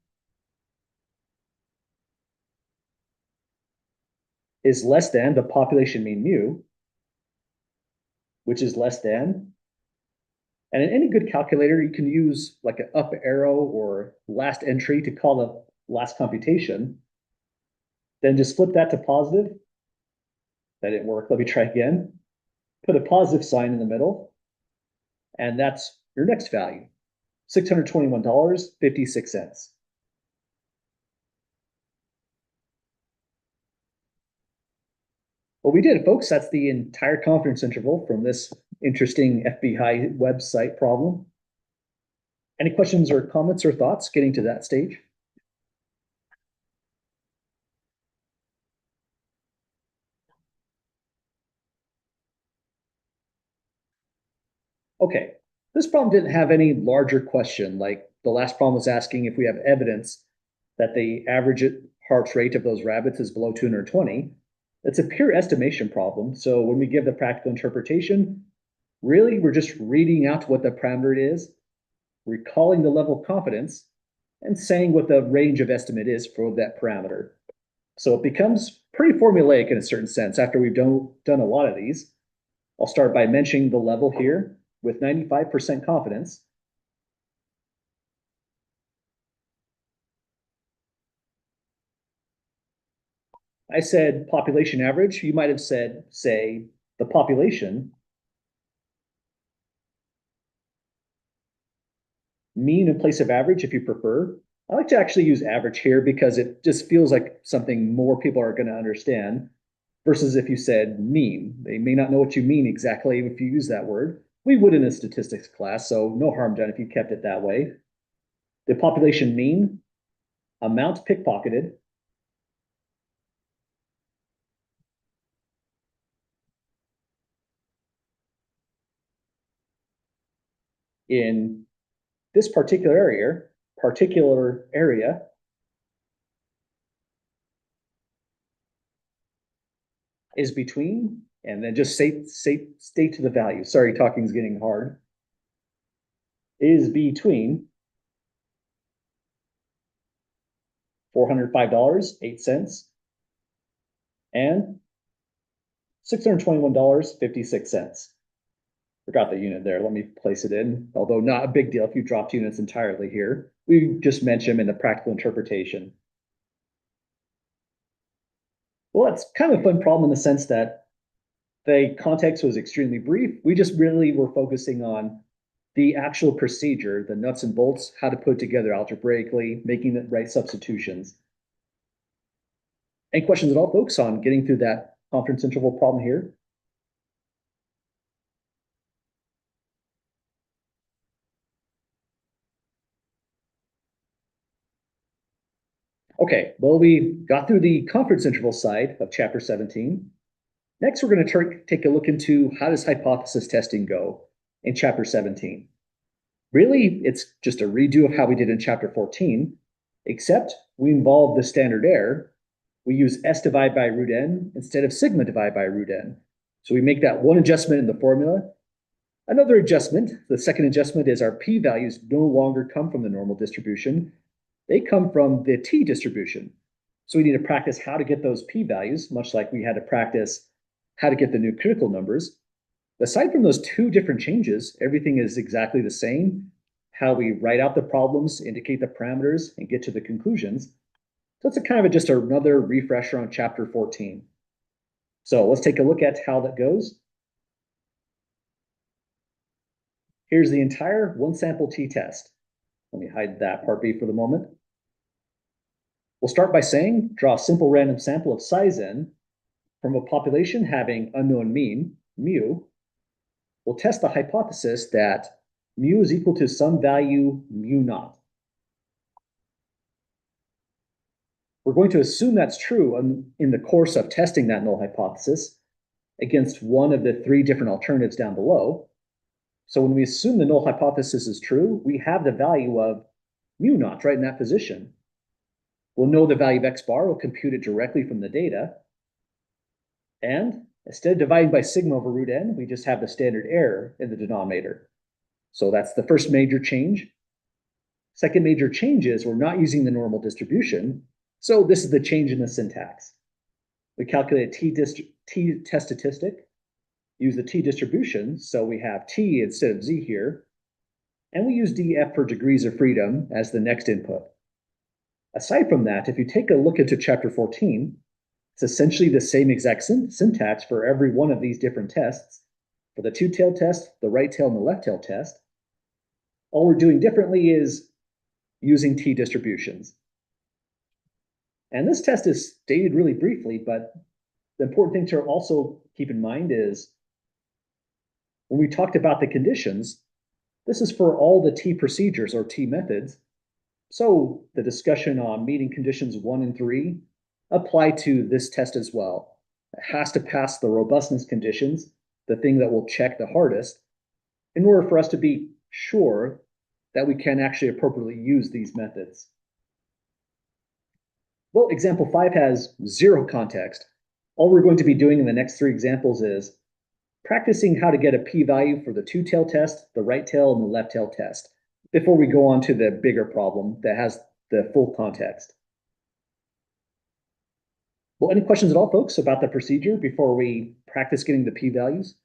is less than the population mean mu, which is less than And in any good calculator, you can use like an up arrow or last entry to call the last computation. Then just flip that to positive. That didn't work. Let me try again. Put a positive sign in the middle, and that's your next value, $621.56. Well, we did, folks. That's the entire confidence interval from this interesting FBI website problem. Any questions or comments or thoughts getting to that stage? Okay, this problem didn't have any larger question, like the last problem was asking if we have evidence that the average heart rate of those rabbits is below 220. It's a pure estimation problem. So when we give the practical interpretation, really we're just reading out what the parameter is, recalling the level of confidence, and saying what the range of estimate is for that parameter. So it becomes pretty formulaic in a certain sense after we've done a lot of these. I'll start by mentioning the level here with 95% confidence. I said population average. You might have said, say, the population. Mean in place of average, if you prefer. I like to actually use average here because it just feels like something more people are going to understand versus if you said mean. They may not know what you mean exactly if you use that word. We would in a statistics class, so no harm done if you kept it that way. The population mean, amount pickpocketed, in this particular area is between, and then just state to the value. Sorry, talking's getting hard. Is between $405.08 and $621.56. Forgot the unit there. Let me place it in, although not a big deal if you dropped units entirely here. We just mentioned them in the practical interpretation. Well, that's kind of a fun problem in the sense that the context was extremely brief. We just really were focusing on the actual procedure, the nuts and bolts, how to put together algebraically, making the right substitutions. Any questions at all, folks, on getting through that confidence interval problem here? Okay, well, we got through the confidence interval side of chapter 17. Next, we're going to take a look into how does hypothesis testing go in chapter 17. Really, it's just a redo of how we did in chapter 14, except we involve the standard error. We use S divided by root n instead of sigma divided by root n. So we make that one adjustment in the formula. Another adjustment, the second adjustment, is our p-values no longer come from the normal distribution. They come from the t-distribution. So we need to practice how to get those p-values, much like we had to practice how to get the new critical numbers. Aside from those two different changes, everything is exactly the same. How we write out the problems, indicate the parameters, and get to the conclusions. So it's a kind of just another refresher on chapter 14. So let's take a look at how that goes. Here's the entire one sample t-test. Let me hide that part B for the moment. We'll start by saying, draw a simple random sample of size n from a population having unknown mean, mu. We'll test the hypothesis that mu is equal to some value mu naught. We're going to assume that's true in the course of testing that null hypothesis against one of the three different alternatives down below. So when we assume the null hypothesis is true, we have the value of mu naught right in that position. We'll know the value of x bar, we'll compute it directly from the data. And instead of dividing by sigma over root n, we just have the standard error in the denominator. So that's the first major change. Second major change is we're not using the normal distribution. So this is the change in the syntax. We calculate a t test statistic, use the t distribution. So we have t instead of z here. And we use df for degrees of freedom as the next input. Aside from that, if you take a look into chapter 14, it's essentially the same exact syntax for every one of these different tests. For the two-tailed test, the right tail and the left tail test, all we're doing differently is using t-distributions. And this test is stated really briefly, but the important thing to also keep in mind is when we talked about the conditions, this is for all the t procedures or t methods. So the discussion on meeting conditions 1 and 3 apply to this test as well. It has to pass the robustness conditions, the thing that will check the hardest, in order for us to be sure that we can actually appropriately use these methods. Well, example 5 has 0 context. All we're going to be doing in the next 3 examples is practicing how to get a p-value for the two-tail test, the right tail, and the left tail test, before we go on to the bigger problem that has the full context. Well, any questions at all, folks, about the procedure before we practice getting the p-values?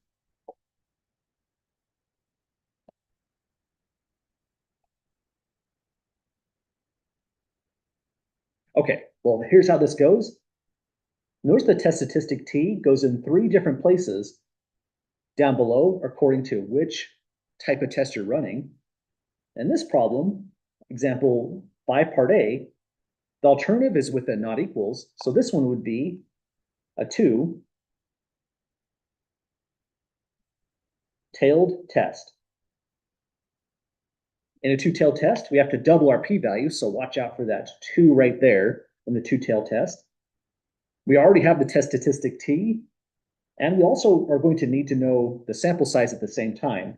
Okay, well, here's how this goes. Notice the test statistic t goes in 3 different places down below according to which type of test you're running. In this problem, example 5 part A, the alternative is with a not equals. So this one would be a 2-tailed test. In a 2-tailed test, we have to double our p-value, so watch out for that 2 right there in the 2-tailed test. We already have the test statistic t, and we also are going to need to know the sample size at the same time.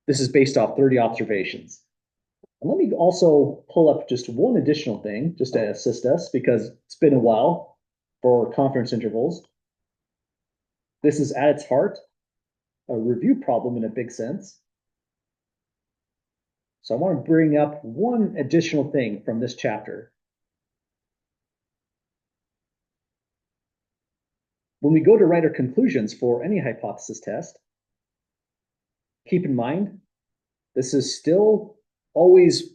This is based off 30 observations. And let me also pull up just one additional thing just to assist us, because it's been a while for confidence intervals. This is at its heart a review problem in a big sense. So I want to bring up one additional thing from this chapter. When we go to write our conclusions for any hypothesis test, keep in mind, this is still always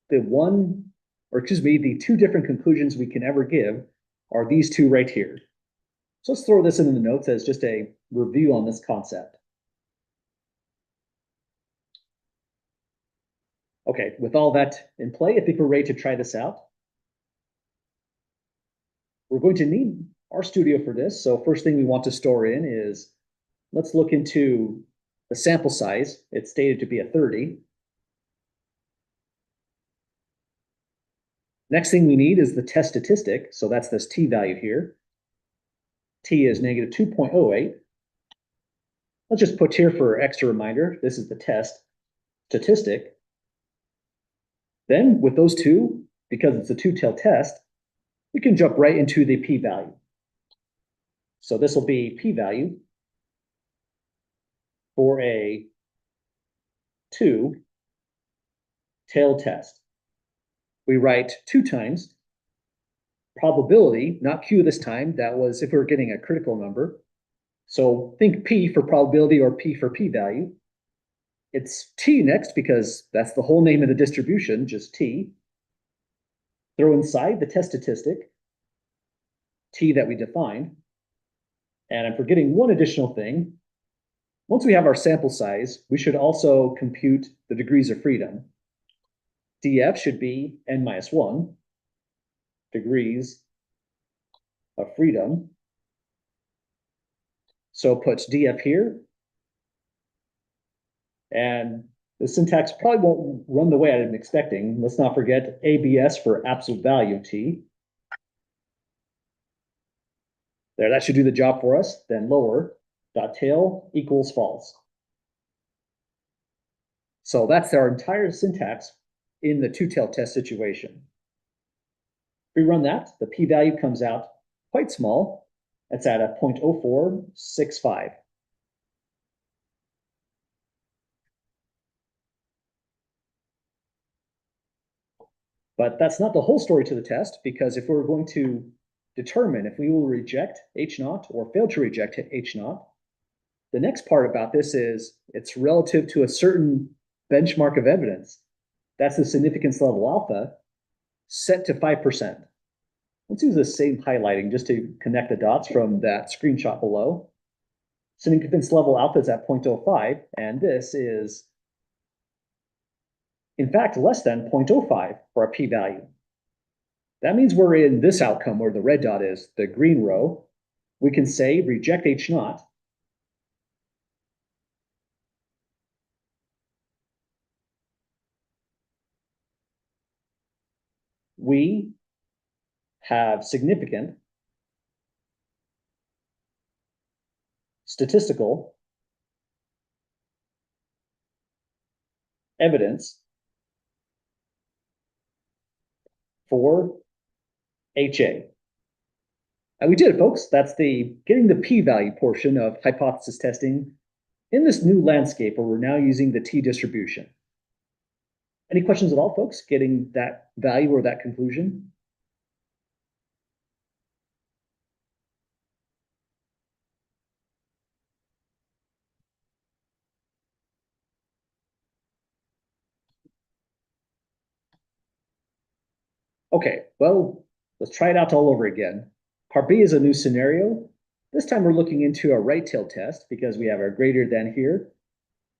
the 2 different conclusions we can ever give are these 2 right here. So let's throw this into the notes as just a review on this concept. Okay, with all that in play, I think we're ready to try this out. We're going to need RStudio for this. So first thing we want to store in is, let's look into the sample size. It's stated to be a 30. Next thing we need is the test statistic. So that's this t value here. T is negative 2.08. Let's just put here for extra reminder, this is the test statistic. Then with those 2, because it's a 2-tailed test, we can jump right into the p-value. So this will be p-value for a 2-tailed test. We write 2 times probability, not Q this time. That was if we were getting a critical number. So think P for probability or P for p-value. It's T next because that's the whole name of the distribution, just T. Throw inside the test statistic, T that we defined. And I'm forgetting one additional thing. Once we have our sample size, we should also compute the degrees of freedom. df should be n minus 1 degrees of freedom. So put df here. And the syntax probably won't run the way I'm expecting. Let's not forget ABS for absolute value of t. There, that should do the job for us. Then lower dot tail equals false. So that's our entire syntax in the 2-tailed test situation. If we run that, the p-value comes out quite small. It's at a 0.0465. But that's not the whole story to the test, because if we're going to determine if we will reject H0 or fail to reject H0, the next part about this is it's relative to a certain benchmark of evidence. That's the significance level alpha set to 5%. Let's use the same highlighting just to connect the dots from that screenshot below. Significance level alpha is at 0.05, and this is, in fact, less than 0.05 for our p-value. That means we're in this outcome where the red dot is, the green row. We can say reject H naught. We have significant statistical evidence for HA. And we did it, folks. That's the getting the p-value portion of hypothesis testing in this new landscape where we're now using the t-distribution. Any questions at all, folks, getting that value or that conclusion? Okay, well, let's try it out all over again. Part B is a new scenario. This time we're looking into a right-tailed test because we have our greater than here.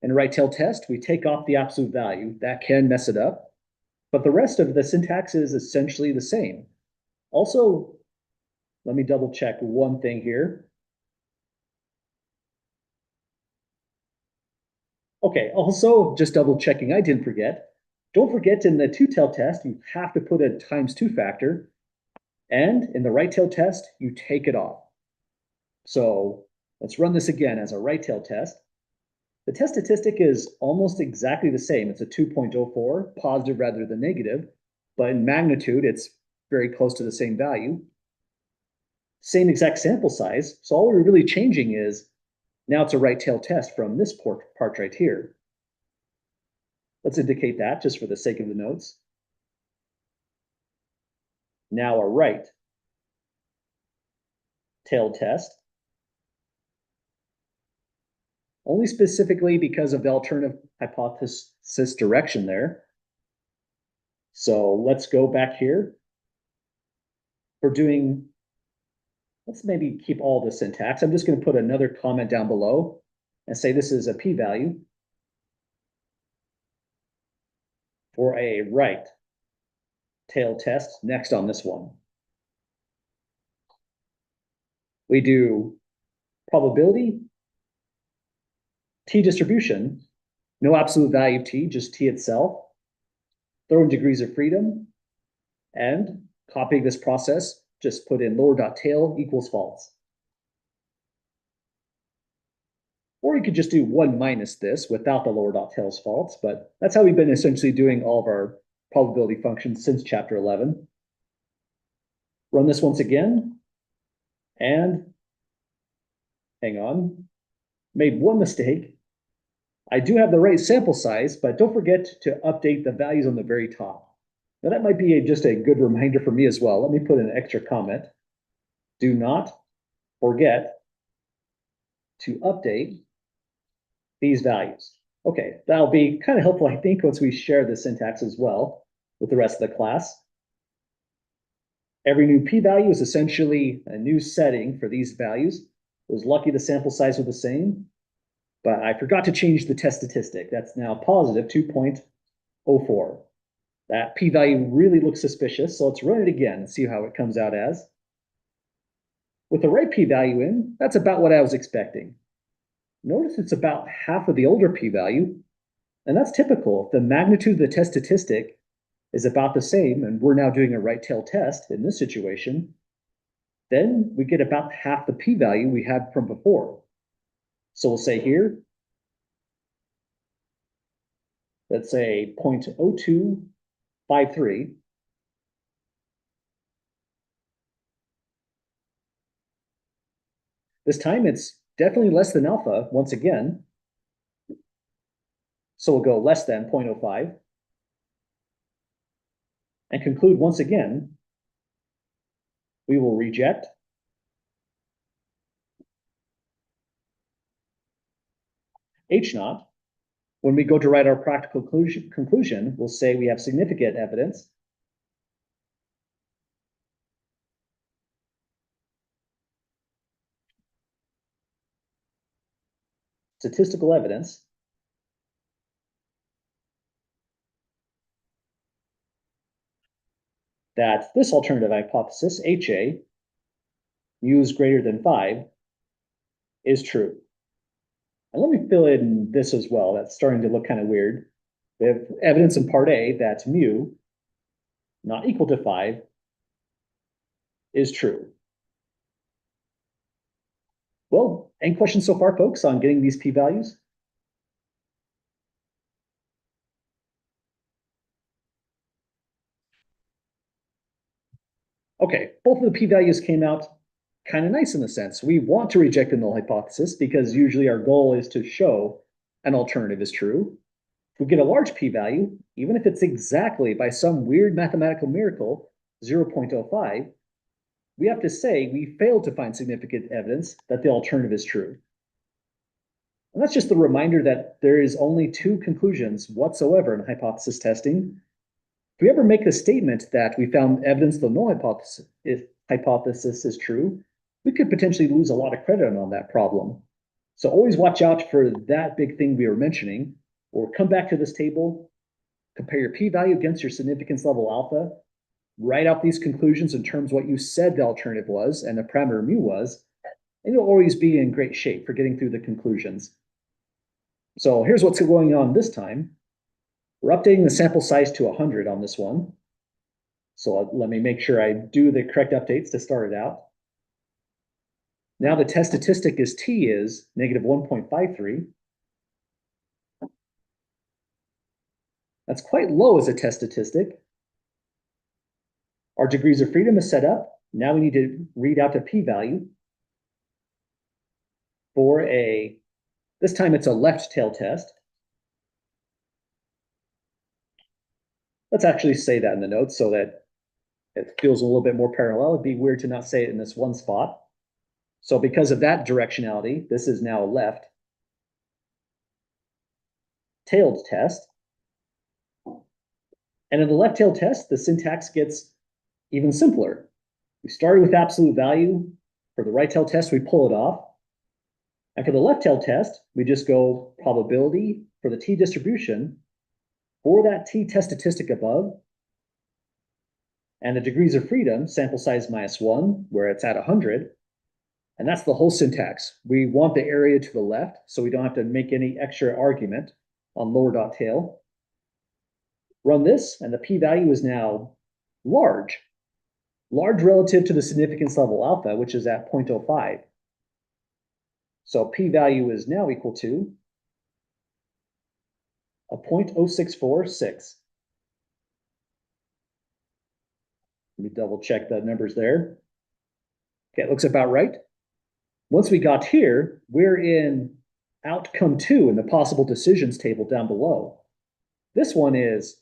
In a right-tailed test, we take off the absolute value. That can mess it up, but the rest of the syntax is essentially the same. Also, let me double check one thing here. Okay, also just double checking, I didn't forget. Don't forget in the two-tailed test, you have to put a ×2 factor, and in the right-tailed test, you take it off. So let's run this again as a right-tailed test. The test statistic is almost exactly the same. It's a 2.04, positive rather than negative, but in magnitude, it's very close to the same value. Same exact sample size, so all we're really changing is now it's a right-tailed test from this part right here. Let's indicate that just for the sake of the notes. Now a right-tailed test. Only specifically because of the alternative hypothesis direction there. So let's go back here. We're doing, let's maybe keep all the syntax. I'm just going to put another comment down below and say this is a p-value for a right-tailed test next on this one. We do probability, t-distribution, no absolute value of t, just t itself, throw in degrees of freedom, and copying this process, just put in lower.tail equals false. Or you could just do 1 minus this without the lower.tails false, but that's how we've been essentially doing all of our probability functions since chapter 11. Run this once again, and hang on, made one mistake. I do have the right sample size, but don't forget to update the values on the very top. Now that might be just a good reminder for me as well. Let me put an extra comment. Do not forget to update these values. Okay, that'll be kind of helpful, I think, once we share the syntax as well with the rest of the class. Every new p-value is essentially a new setting for these values. I was lucky the sample size was the same, but I forgot to change the test statistic. That's now positive 2.04. That p-value really looks suspicious, so let's run it again and see how it comes out as. With the right p-value in, that's about what I was expecting. Notice it's about half of the older p-value, and that's typical. If the magnitude of the test statistic is about the same, and we're now doing a right-tailed test in this situation, then we get about half the p-value we had from before. So we'll say here, let's say 0.0253. This time it's definitely less than alpha once again. So we'll go less than 0.05 and conclude once again, we will reject H naught When we go to write our practical conclusion, we'll say we have significant evidence statistical evidence that this alternative hypothesis, HA, mu is greater than 5, is true. And let me fill in this as well. That's starting to look kind of weird. We have evidence in part A that mu not equal to 5 is true. Well, any questions so far, folks, on getting these p-values? Okay, both of the p-values came out kind of nice in a sense. We want to reject the null hypothesis because usually our goal is to show an alternative is true. If we get a large p-value, even if it's exactly by some weird mathematical miracle, 0.05, we have to say we failed to find significant evidence that the alternative is true. And that's just the reminder that there is only two conclusions whatsoever in hypothesis testing. If we ever make the statement that we found evidence the null hypothesis is true, we could potentially lose a lot of credit on that problem. So always watch out for that big thing we were mentioning, or come back to this table, compare your p-value against your significance level alpha, write out these conclusions in terms of what you said the alternative was and the parameter mu was, and you'll always be in great shape for getting through the conclusions. So here's what's going on this time. We're updating the sample size to 100 on this one. So let me make sure I do the correct updates to start it out. Now the test statistic is t is negative 1.53. That's quite low as a test statistic. Our degrees of freedom is set up. Now we need to read out the p-value for this time it's a left tail test. Let's actually say that in the notes so that it feels a little bit more parallel. It'd be weird to not say it in this one spot. So because of that directionality, this is now a left tailed test. And in the left tailed test, the syntax gets even simpler. We started with absolute value. For the right tail test, we pull it off. And for the left tail test, we just go probability for the t distribution for that t test statistic above, and the degrees of freedom, sample size -1, where it's at 100. And that's the whole syntax. We want the area to the left, so we don't have to make any extra argument on lower dot tail. Run this, and the p-value is now large relative to the significance level alpha, which is at 0.05. So p-value is now equal to a 0.0646. Let me double check the numbers there. Okay, it looks about right. Once we got here, we're in outcome 2 in the possible decisions table down below. This one is,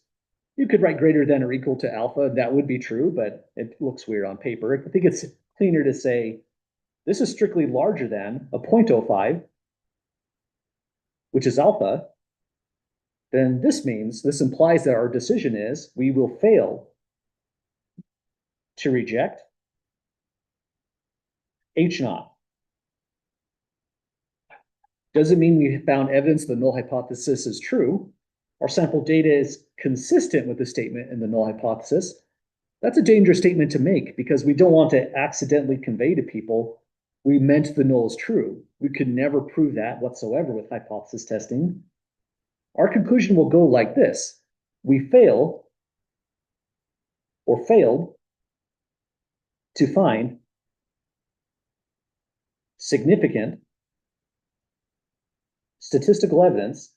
you could write greater than or equal to alpha. That would be true, but it looks weird on paper. I think it's cleaner to say this is strictly larger than a 0.05, which is alpha. Then this implies that our decision is we will fail to reject H naught. Doesn't mean we found evidence the null hypothesis is true. Our sample data is consistent with the statement in the null hypothesis. That's a dangerous statement to make because we don't want to accidentally convey to people we meant the null is true. We could never prove that whatsoever with hypothesis testing. Our conclusion will go like this. We fail or failed to find significant statistical evidence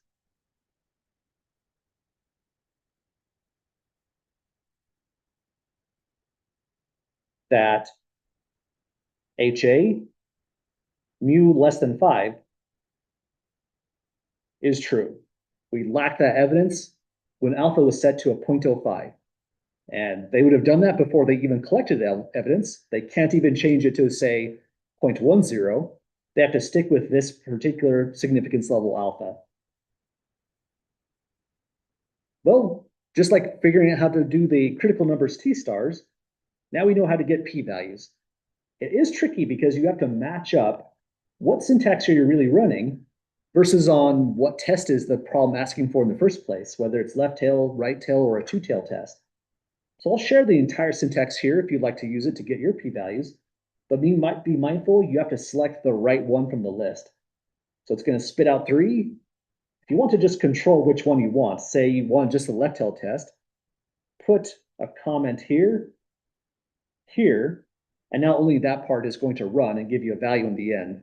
that HA mu less than 5 is true. We lack that evidence when alpha was set to a 0.05. And they would have done that before they even collected evidence. They can't even change it to, say, 0.10. They have to stick with this particular significance level alpha. Well, just like figuring out how to do the critical numbers t-stars, now we know how to get p-values. It is tricky because you have to match up what syntax are you really running versus on what test is the problem asking for in the first place, whether it's left tail, right tail, or a two-tail test. So I'll share the entire syntax here if you'd like to use it to get your p-values, but you might be mindful you have to select the right one from the list. So it's going to spit out 3. If you want to just control which one you want, say you want just the left tail test, put a comment here, here, and now only that part is going to run and give you a value in the end.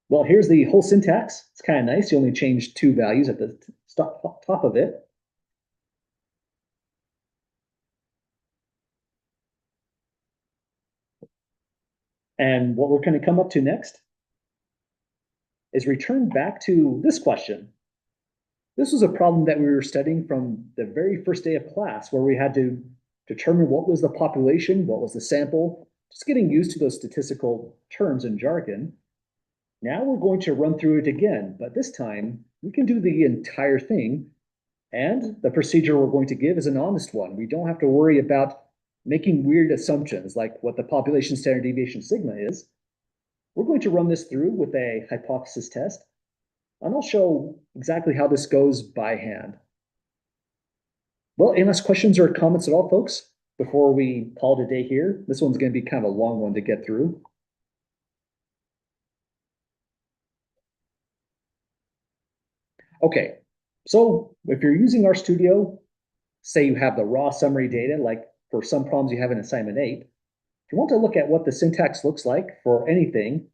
Well, here's the whole syntax. It's kind of nice. You only change 2 values at the top of it. And what we're going to come up to next is return back to this question. This was a problem that we were studying from the very first day of class, where we had to determine what was the population, what was the sample, just getting used to those statistical terms and jargon. Now we're going to run through it again, but this time we can do the entire thing. And the procedure we're going to give is an honest one. We don't have to worry about making weird assumptions like what the population standard deviation sigma is. We're going to run this through with a hypothesis test, and I'll show exactly how this goes by hand. Well, any last questions or comments at all, folks, before we call it a day here? This one's going to be kind of a long one to get through. Okay, so if you're using RStudio, say you have the raw summary data, like for some problems you have in assignment 8, if you want to look at what the syntax looks like for anything,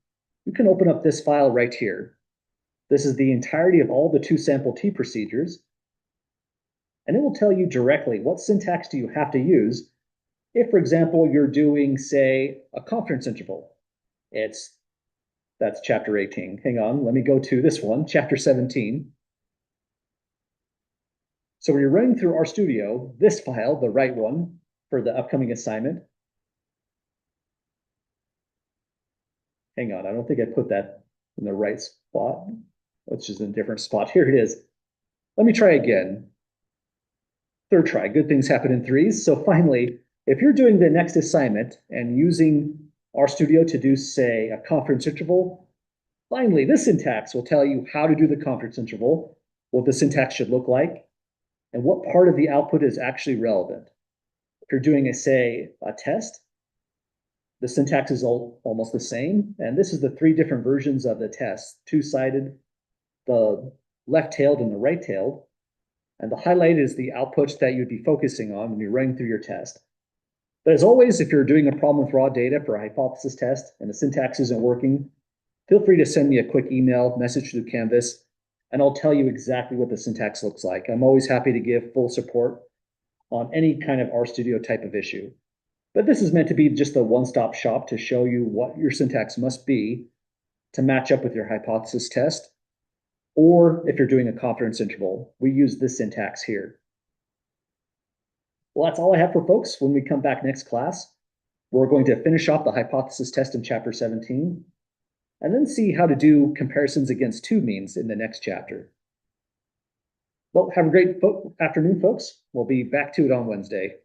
you can open up this file right here. This is the entirety of all the 2 sample t procedures, and it will tell you directly what syntax do you have to use if, for example, you're doing, say, a confidence interval. That's chapter 18. Hang on, let me go to this one, chapter 17. So when you're running through RStudio, this file, the right one, for the upcoming assignment. Hang on, I don't think I put that in the right spot, which is in a different spot. Here it is. Let me try again. Third try, good things happen in 3s. So finally, if you're doing the next assignment and using RStudio to do, say, a confidence interval, finally, this syntax will tell you how to do the confidence interval, what the syntax should look like, and what part of the output is actually relevant. If you're doing, say, a test, the syntax is almost the same. And this is the 3 different versions of the test, 2-sided, the left-tailed, and the right-tailed. And the highlighted is the outputs that you'd be focusing on when you're running through your test. But as always, if you're doing a problem with raw data for a hypothesis test and the syntax isn't working, feel free to send me a quick email, message through Canvas, and I'll tell you exactly what the syntax looks like. I'm always happy to give full support on any kind of RStudio type of issue. But this is meant to be just a one-stop shop to show you what your syntax must be to match up with your hypothesis test. Or if you're doing a confidence interval, we use this syntax here. Well, that's all I have for folks. When we come back next class, we're going to finish off the hypothesis test in chapter 17, and then see how to do comparisons against 2 means in the next chapter. Well, have a great afternoon, folks. We'll be back to it on Wednesday.